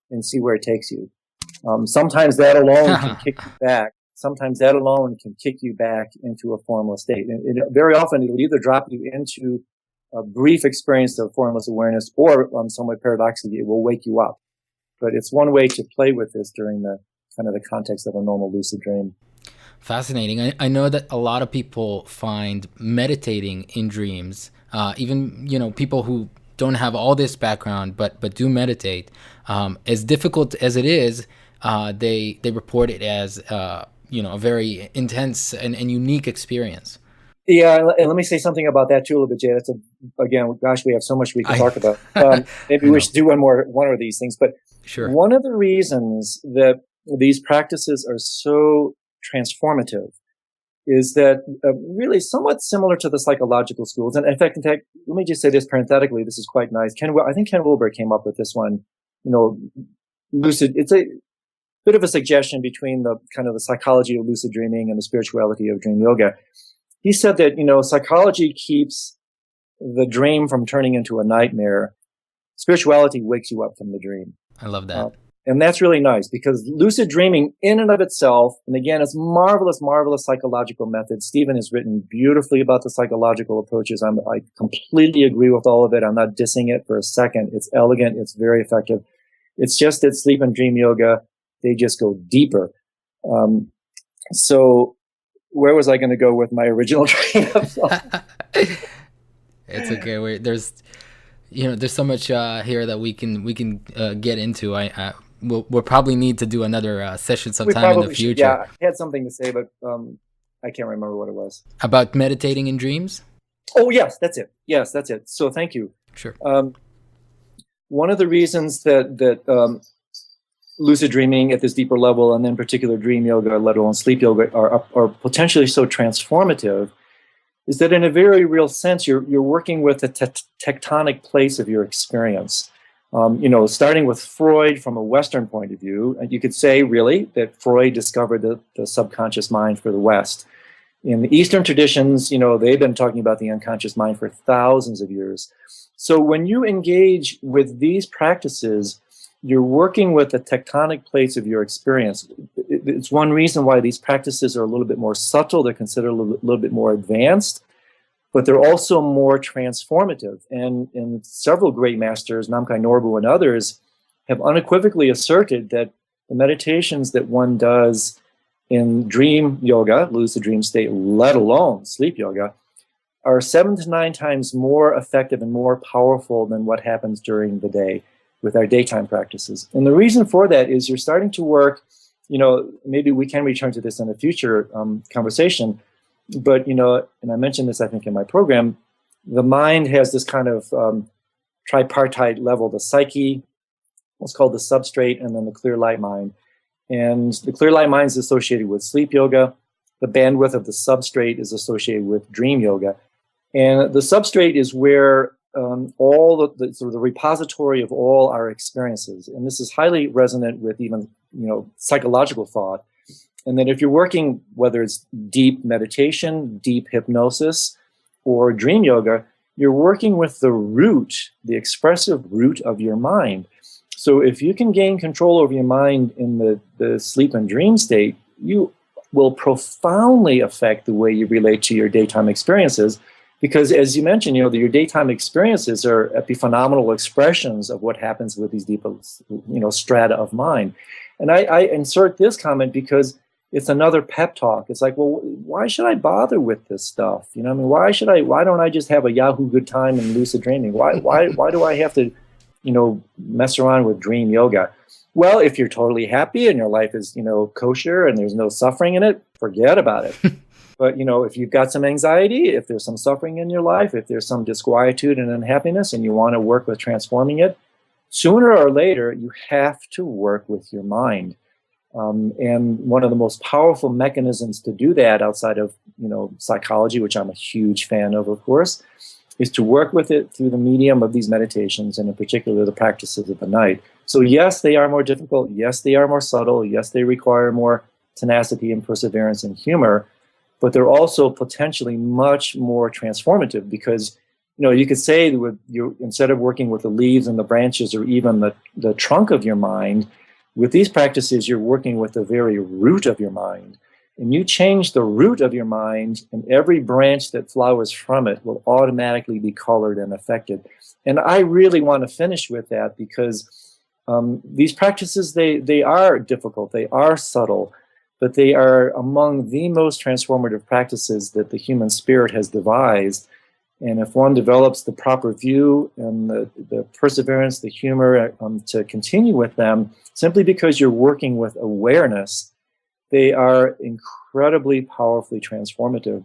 and see where it takes you. Sometimes that alone can kick you back. Sometimes that alone can kick you back into a formless state. And very often it'll either drop you into a brief experience of formless awareness, or somewhat paradoxically, it will wake you up. But it's one way to play with this during the kind of the context of a normal lucid dream. Fascinating. I know that a lot of people find meditating in dreams, even people who don't have all this background but do meditate, as difficult as it is, they report it as a very intense and unique experience. Yeah, and let me say something about that too a little bit, Jay. Again, gosh, we have so much we can talk about. Maybe we should do one of these things. But sure. One of the reasons that these practices are so transformative is that really somewhat similar to the psychological schools. And in fact, let me just say this parenthetically. This is quite nice. I think Ken Wilber came up with this one. Lucid. It's a bit of a suggestion between the kind of the psychology of lucid dreaming and the spirituality of dream yoga. He said that, psychology keeps the dream from turning into a nightmare. Spirituality wakes you up from the dream. I love that. And that's really nice because lucid dreaming in and of itself, and again, it's marvelous, marvelous psychological methods. Stephen has written beautifully about the psychological approaches. I completely agree with all of it. I'm not dissing it for a second. It's elegant. It's very effective. It's just that sleep and dream yoga, they just go deeper. So where was I going to go with my original train of thought? It's okay. There's so much here that we can get into. We'll probably need to do another session sometime in the future. Yeah, I had something to say, but I can't remember what it was. About meditating in dreams? Oh, yes, that's it. Yes, that's it. So thank you. Sure. One of the reasons that lucid dreaming at this deeper level, and then particular dream yoga, let alone sleep yoga, are potentially so transformative, is that in a very real sense, you're working with a tectonic place of your experience. Starting with Freud from a Western point of view, and you could say really that Freud discovered the subconscious mind for the West. In the Eastern traditions, they've been talking about the unconscious mind for thousands of years. So when you engage with these practices, you're working with the tectonic plates of your experience. It's one reason why these practices are a little bit more subtle. They're considered a little bit more advanced, but they're also more transformative. And several great masters, Namkhai Norbu and others, have unequivocally asserted that the meditations that one does in dream yoga, lucid dream state, let alone sleep yoga, are 7 to 9 times more effective and more powerful than what happens during the day with our daytime practices. And the reason for that is you're starting to work, maybe we can return to this in a future conversation, but, and I mentioned this, I think, in my program, the mind has this kind of tripartite level, the psyche, what's called the substrate, and then the clear light mind. And the clear light mind is associated with sleep yoga. The bandwidth of the substrate is associated with dream yoga. And the substrate is where all the sort of the repository of all our experiences. And this is highly resonant with even, psychological thought. And that if you're working, whether it's deep meditation, deep hypnosis, or dream yoga, you're working with the root, the expressive root of your mind. So if you can gain control over your mind in the sleep and dream state, you will profoundly affect the way you relate to your daytime experiences. Because as you mentioned, your daytime experiences are epiphenomenal expressions of what happens with these deeper, strata of mind. And I insert this comment because it's another pep talk. It's like, well, why should I bother with this stuff? Why don't I just have a Yahoo good time in lucid dreaming? Why do I have to, mess around with dream yoga? Well, if you're totally happy and your life is, kosher and there's no suffering in it, forget about it. But, if you've got some anxiety, if there's some suffering in your life, if there's some disquietude and unhappiness and you want to work with transforming it, sooner or later, you have to work with your mind. And one of the most powerful mechanisms to do that outside of, psychology, which I'm a huge fan of course, is to work with it through the medium of these meditations and in particular the practices of the night. So yes, they are more difficult. Yes, they are more subtle. Yes, they require more tenacity and perseverance and humor. But they're also potentially much more transformative because, you could say that instead of working with the leaves and the branches or even the trunk of your mind, with these practices, you're working with the very root of your mind. And you change the root of your mind, and every branch that flowers from it will automatically be colored and affected. And I really want to finish with that because These practices, they are difficult, they are subtle, but they are among the most transformative practices that the human spirit has devised. And if one develops the proper view and the perseverance, the humor to continue with them, simply because you're working with awareness, they are incredibly powerfully transformative.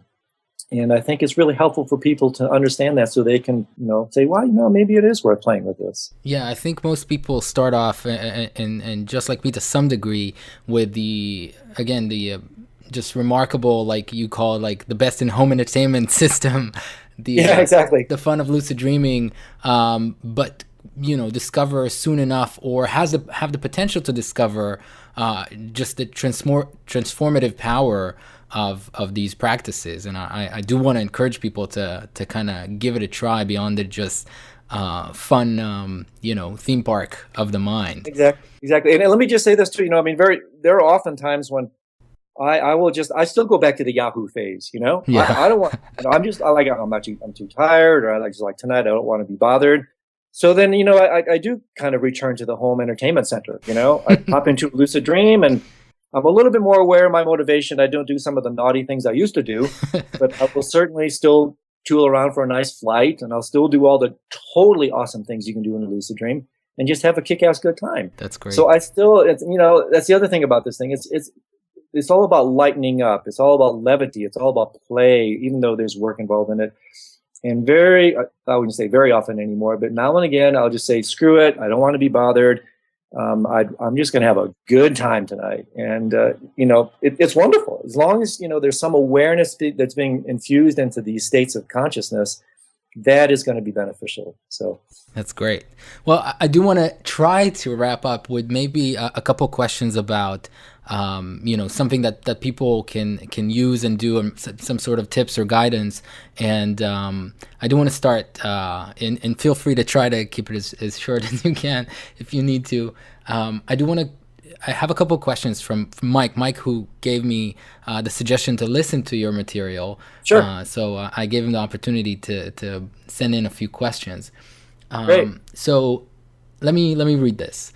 And I think it's really helpful for people to understand that so they can, say, well, maybe it is worth playing with this. Yeah, I think most people start off, and just like me to some degree, with the just remarkable, like you call it, like the best in home entertainment system, Yeah, exactly. the fun of lucid dreaming, but discover soon enough, or have the potential to discover just the transformative power of these practices. And I do want to encourage people to kind of give it a try beyond the just fun theme park of the mind. Exactly. And let me just say this too, there are often times when I still go back to the Yahoo phase, Yeah. I don't want, I'm too tired, or like tonight, I don't want to be bothered. So then, I do kind of return to the home entertainment center, I pop into a lucid dream, and I'm a little bit more aware of my motivation. I don't do some of the naughty things I used to do, but I will certainly still tool around for a nice flight, and I'll still do all the totally awesome things you can do in a lucid dream, and just have a kick-ass good time. That's great. So that's the other thing about this thing. It's all about lightening up. It's all about levity. It's all about play, even though there's work involved in it. And I wouldn't say very often anymore, but now and again, I'll just say, screw it. I don't want to be bothered. I'm just going to have a good time tonight. And, it's wonderful. As long as, there's some awareness that's being infused into these states of consciousness, that is going to be beneficial. So that's great. Well, I do want to try to wrap up with maybe a couple questions about, something that people can use and do, some sort of tips or guidance. And I do want to start, and feel free to try to keep it as short as you can if you need to. I have a couple of questions from Mike, who gave me the suggestion to listen to your material. Sure. So I gave him the opportunity to send in a few questions. Great. So let me read this.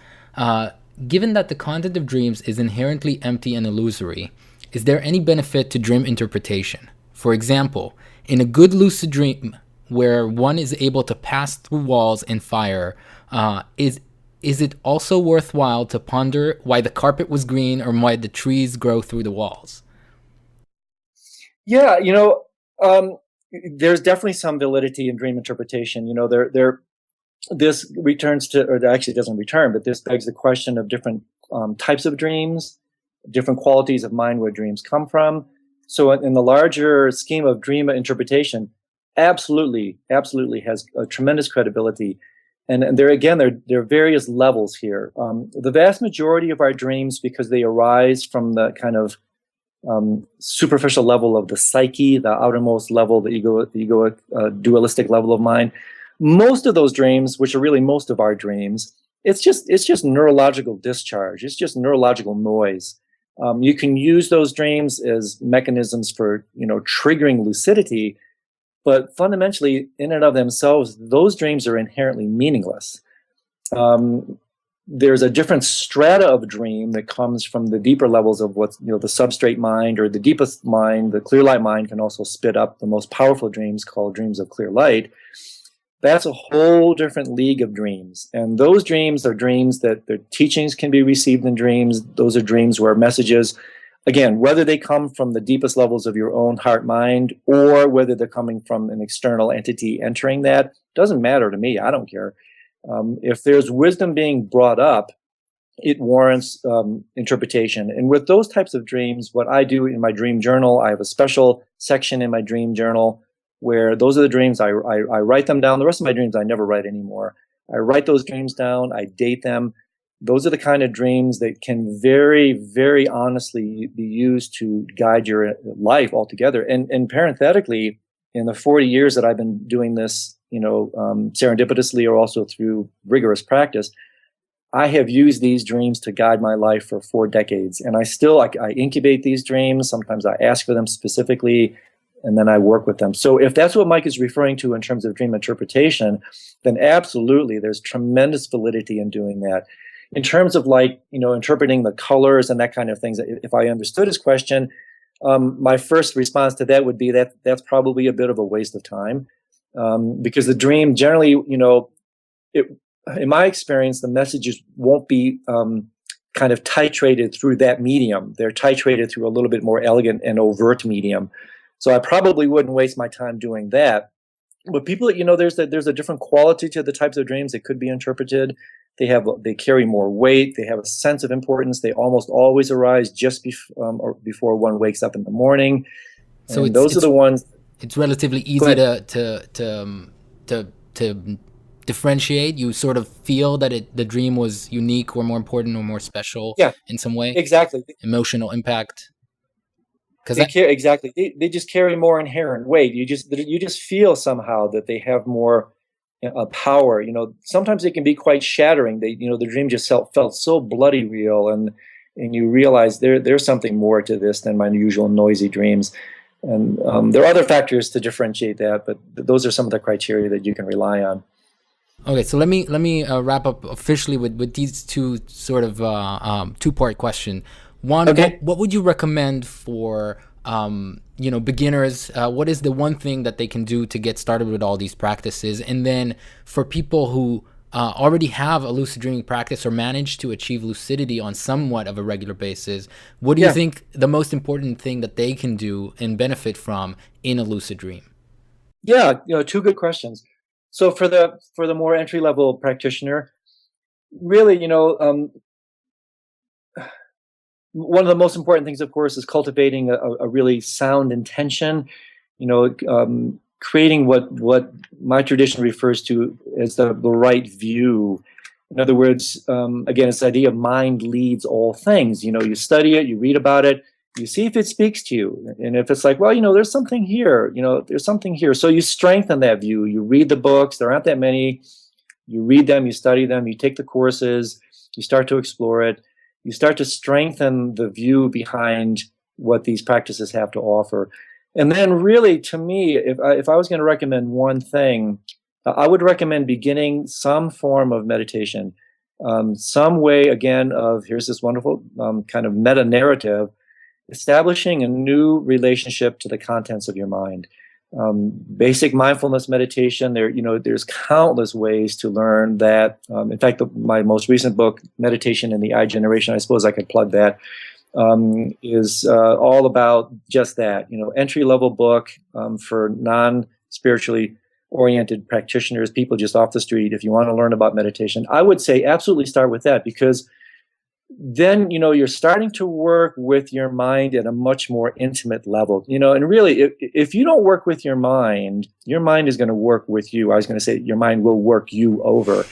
Given that the content of dreams is inherently empty and illusory, is there any benefit to dream interpretation? For example, in a good lucid dream where one is able to pass through walls and fire, is it also worthwhile to ponder why the carpet was green or why the trees grow through the walls? Yeah, there's definitely some validity in dream interpretation. This returns to, or actually it doesn't return, but this begs the question of different types of dreams, different qualities of mind where dreams come from. So in the larger scheme of dream interpretation, absolutely has a tremendous credibility. And there are various levels here. The vast majority of our dreams, because they arise from the kind of superficial level of the psyche, the outermost level, the egoic, dualistic level of mind, most of those dreams, which are really most of our dreams, it's just neurological discharge. It's just neurological noise. You can use those dreams as mechanisms for triggering lucidity, but fundamentally, in and of themselves, those dreams are inherently meaningless. There's a different strata of dream that comes from the deeper levels of what's, the substrate mind, or the deepest mind. The clear light mind can also spit up the most powerful dreams called dreams of clear light. That's a whole different league of dreams. And those dreams are dreams that their teachings can be received in dreams. Those are dreams where messages, again, whether they come from the deepest levels of your own heart mind, or whether they're coming from an external entity entering that, doesn't matter to me. I don't care. If there's wisdom being brought up, it warrants interpretation. And with those types of dreams, what I do in my dream journal, I have a special section in my dream journal where those are the dreams. I write them down. The rest of my dreams I never write anymore. I write those dreams down. I date them. Those are the kind of dreams that can very, very honestly be used to guide your life altogether. And parenthetically, in the 40 years that I've been doing this, serendipitously or also through rigorous practice, I have used these dreams to guide my life for 4 decades. And I incubate these dreams. Sometimes I ask for them specifically, and then I work with them. So if that's what Mike is referring to in terms of dream interpretation, then absolutely, there's tremendous validity in doing that. in terms of like, interpreting the colors and that kind of things, if I understood his question, my first response to that would be that that's probably a bit of a waste of time, because the dream generally, in my experience, the messages won't be kind of titrated through that medium. They're titrated through a little bit more elegant and overt medium. So I probably wouldn't waste my time doing that. But people, there's a different quality to the types of dreams that could be interpreted. They carry more weight. They have a sense of importance. They almost always arise just or before one wakes up in the morning. So and those are the ones. It's relatively easy to differentiate. You sort of feel that the dream was unique or more important or more special, in some way. Exactly. Emotional impact. Exactly. They just carry more inherent weight. You just feel somehow that they have more power. Sometimes they can be quite shattering. The dream just felt so bloody real, and you realize there's something more to this than my usual noisy dreams. And there are other factors to differentiate that, but those are some of the criteria that you can rely on. Okay, so let me wrap up officially with these two sort of two-part question. One, okay. What would you recommend for beginners? What is the one thing that they can do to get started with all these practices? And then for people who already have a lucid dreaming practice or manage to achieve lucidity on somewhat of a regular basis, what do you think the most important thing that they can do and benefit from in a lucid dream? Yeah, two good questions. So for the more entry-level practitioner, really, one of the most important things, of course, is cultivating a really sound intention, creating what my tradition refers to as the right view. In other words, again, it's the idea of mind leads all things. You study it, you read about it, you see if it speaks to you. And if it's like, well, there's something here, there's something here. So you strengthen that view. You read the books. There aren't that many. You read them, you study them, you take the courses, you start to explore it. You start to strengthen the view behind what these practices have to offer. And then really, to me, if I was going to recommend one thing, I would recommend beginning some form of meditation, some way, again, of here's this wonderful kind of meta-narrative, establishing a new relationship to the contents of your mind. Basic mindfulness meditation. There's countless ways to learn that. In fact, my most recent book, Meditation in the I Generation, I suppose I could plug that, is all about just that. Entry-level book for non-spiritually oriented practitioners, people just off the street. If you want to learn about meditation, I would say absolutely start with that, because then you're starting to work with your mind at a much more intimate level. And really, if you don't work with your mind is going to work with you. I was going to say your mind will work you over.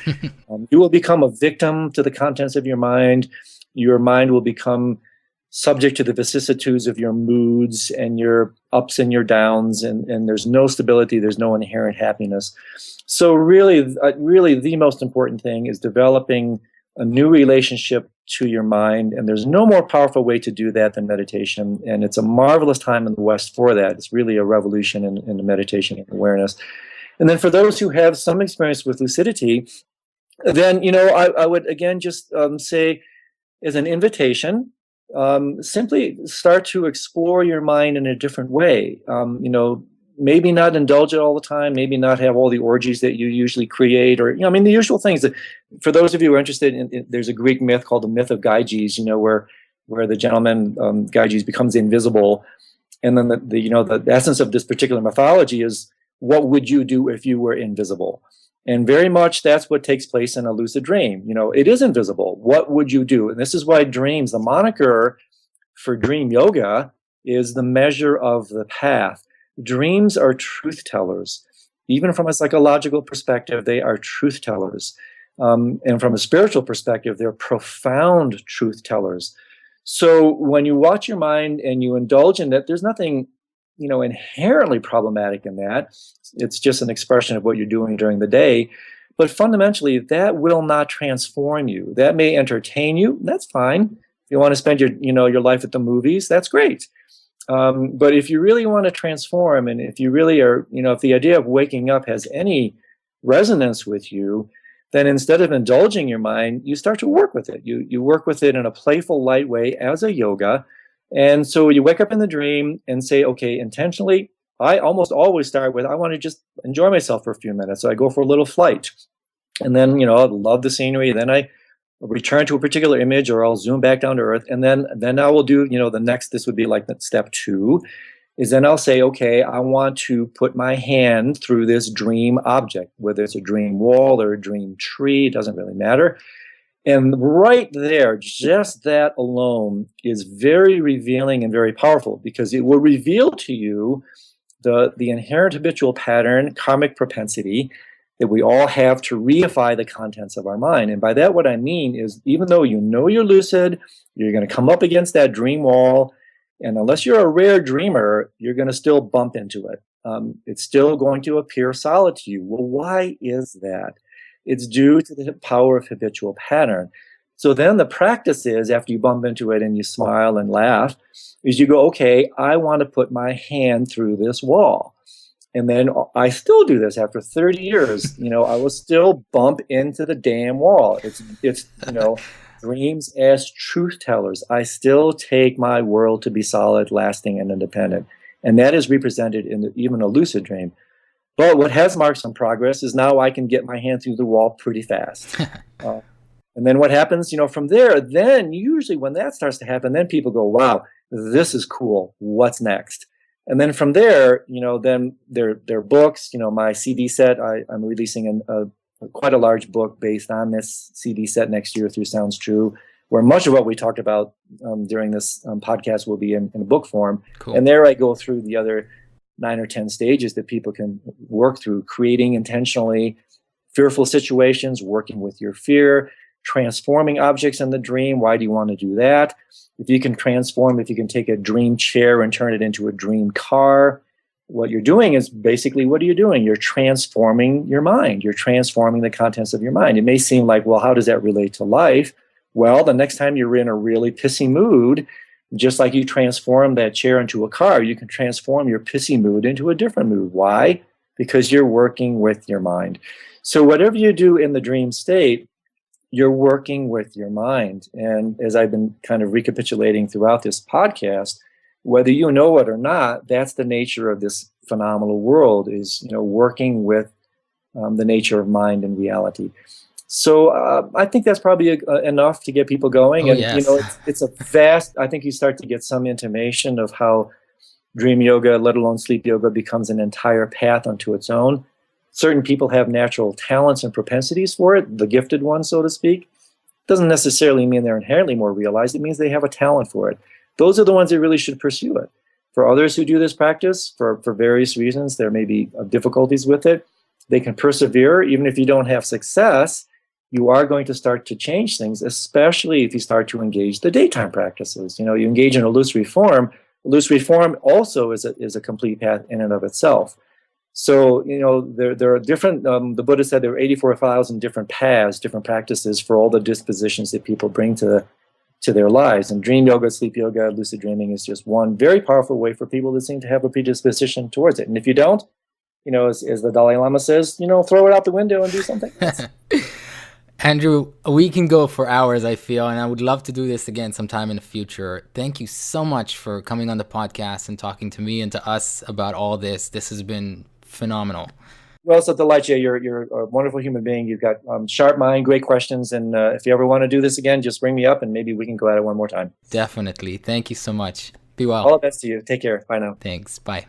You will become a victim to the contents of your mind. Your mind will become subject to the vicissitudes of your moods and your ups and your downs, and there's no stability, there's no inherent happiness. So really the most important thing is developing a new relationship to your mind, and there's no more powerful way to do that than meditation, and it's a marvelous time in the West for that. It's really a revolution in the meditation and awareness. And then for those who have some experience with lucidity, then I would again just say, as an invitation, simply start to explore your mind in a different way. Maybe not indulge it all the time, maybe not have all the orgies that you usually create, or the usual things. That, for those of you who are interested in, there's a Greek myth called the myth of Gyges, where the gentleman Gyges becomes invisible, and then the essence of this particular mythology is, what would you do if you were invisible? And very much that's what takes place in a lucid dream. It is invisible. What would you do? And this is why dreams, the moniker for dream yoga, is the measure of the path. Dreams are truth tellers. Even from a psychological perspective, they are truth tellers. And from a spiritual perspective, they're profound truth tellers. So when you watch your mind and you indulge in it, there's nothing, inherently problematic in that. It's just an expression of what you're doing during the day. But fundamentally, that will not transform you. That may entertain you. That's fine. If you want to spend your life at the movies, that's great. But if you really want to transform, and if you really are, if the idea of waking up has any resonance with you, then instead of indulging your mind, you start to work with it. You work with it in a playful, light way as a yoga. And so you wake up in the dream and say, okay, intentionally, I almost always start with, I want to just enjoy myself for a few minutes. So I go for a little flight. And then, I love the scenery. Then I return to a particular image, or I'll zoom back down to earth. And then I will do, the next, this would be like step 2, is then I'll say, okay, I want to put my hand through this dream object, whether it's a dream wall or a dream tree, it doesn't really matter. And right there, just that alone is very revealing and very powerful, because it will reveal to you the inherent habitual pattern, karmic propensity that we all have to reify the contents of our mind. And by that, what I mean is, even though you're lucid, you're going to come up against that dream wall. And unless you're a rare dreamer, you're going to still bump into it. It's still going to appear solid to you. Well, why is that? It's due to the power of habitual pattern. So then the practice is, after you bump into it and you smile and laugh, is you go, okay, I want to put my hand through this wall. And then I still do this after 30 years. I will still bump into the damn wall. It's dreams as truth tellers. I still take my world to be solid, lasting, and independent. And that is represented in even a lucid dream. But what has marked some progress is now I can get my hand through the wall pretty fast. And then what happens, from there, then usually when that starts to happen, then people go, wow, this is cool. What's next? And then from there, then there are books, my CD set, I'm releasing quite a large book based on this CD set next year through Sounds True, where much of what we talked about during this podcast will be in book form. Cool. And there I go through the other 9 or 10 stages that people can work through, creating intentionally fearful situations, working with your fear, transforming objects in the dream. Why do you want to do that? If you can take a dream chair and turn it into a dream car, what you're doing is basically, what are you doing? You're transforming your mind. You're transforming the contents of your mind. It may seem like, well, how does that relate to life? Well, the next time you're in a really pissy mood, just like you transform that chair into a car, you can transform your pissy mood into a different mood. Why? Because you're working with your mind. So whatever you do in the dream state, you're working with your mind. And as I've been kind of recapitulating throughout this podcast, whether you know it or not, that's the nature of this phenomenal world, is, working with the nature of mind and reality. So I think that's probably enough to get people going. Oh, And, yes. it's a vast, I think you start to get some intimation of how dream yoga, let alone sleep yoga, becomes an entire path unto its own. Certain people have natural talents and propensities for it, the gifted ones, so to speak. Doesn't necessarily mean they're inherently more realized. It means they have a talent for it. Those are the ones that really should pursue it. For others who do this practice, for various reasons, there may be difficulties with it. They can persevere. Even if you don't have success, you are going to start to change things, especially if you start to engage the daytime practices. You engage in illusory form. Illusory form also is a complete path in and of itself. So, there are different, the Buddha said there are 84,000 different paths, different practices for all the dispositions that people bring to their lives. And dream yoga, sleep yoga, lucid dreaming is just one very powerful way for people that seem to have a predisposition towards it. And if you don't, as the Dalai Lama says, throw it out the window and do something else. Andrew, we can go for hours, I feel, and I would love to do this again sometime in the future. Thank you so much for coming on the podcast and talking to me and to us about all this. This has been phenomenal. Well, it's a delight, Jay. You're a wonderful human being. You've got sharp mind, great questions, and if you ever want to do this again, just bring me up and maybe we can go at it one more time. Definitely. Thank you so much. Be well. All the best to you. Take care. Bye now. Thanks. Bye.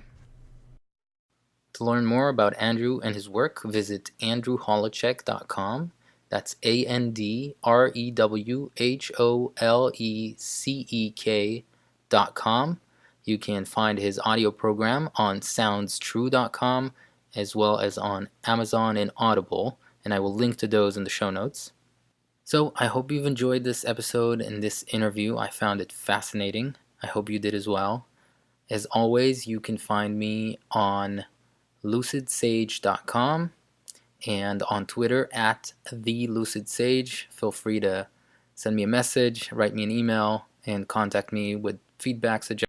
To learn more about Andrew and his work, visit andrewholecek.com. That's AndrewHolecek.com. You can find his audio program on SoundsTrue.com, as well as on Amazon and Audible, and I will link to those in the show notes. So I hope you've enjoyed this episode and this interview. I found it fascinating. I hope you did as well. As always, you can find me on lucidsage.com and on Twitter at @TheLucidSage. Feel free to send me a message, write me an email, and contact me with feedback, suggestions.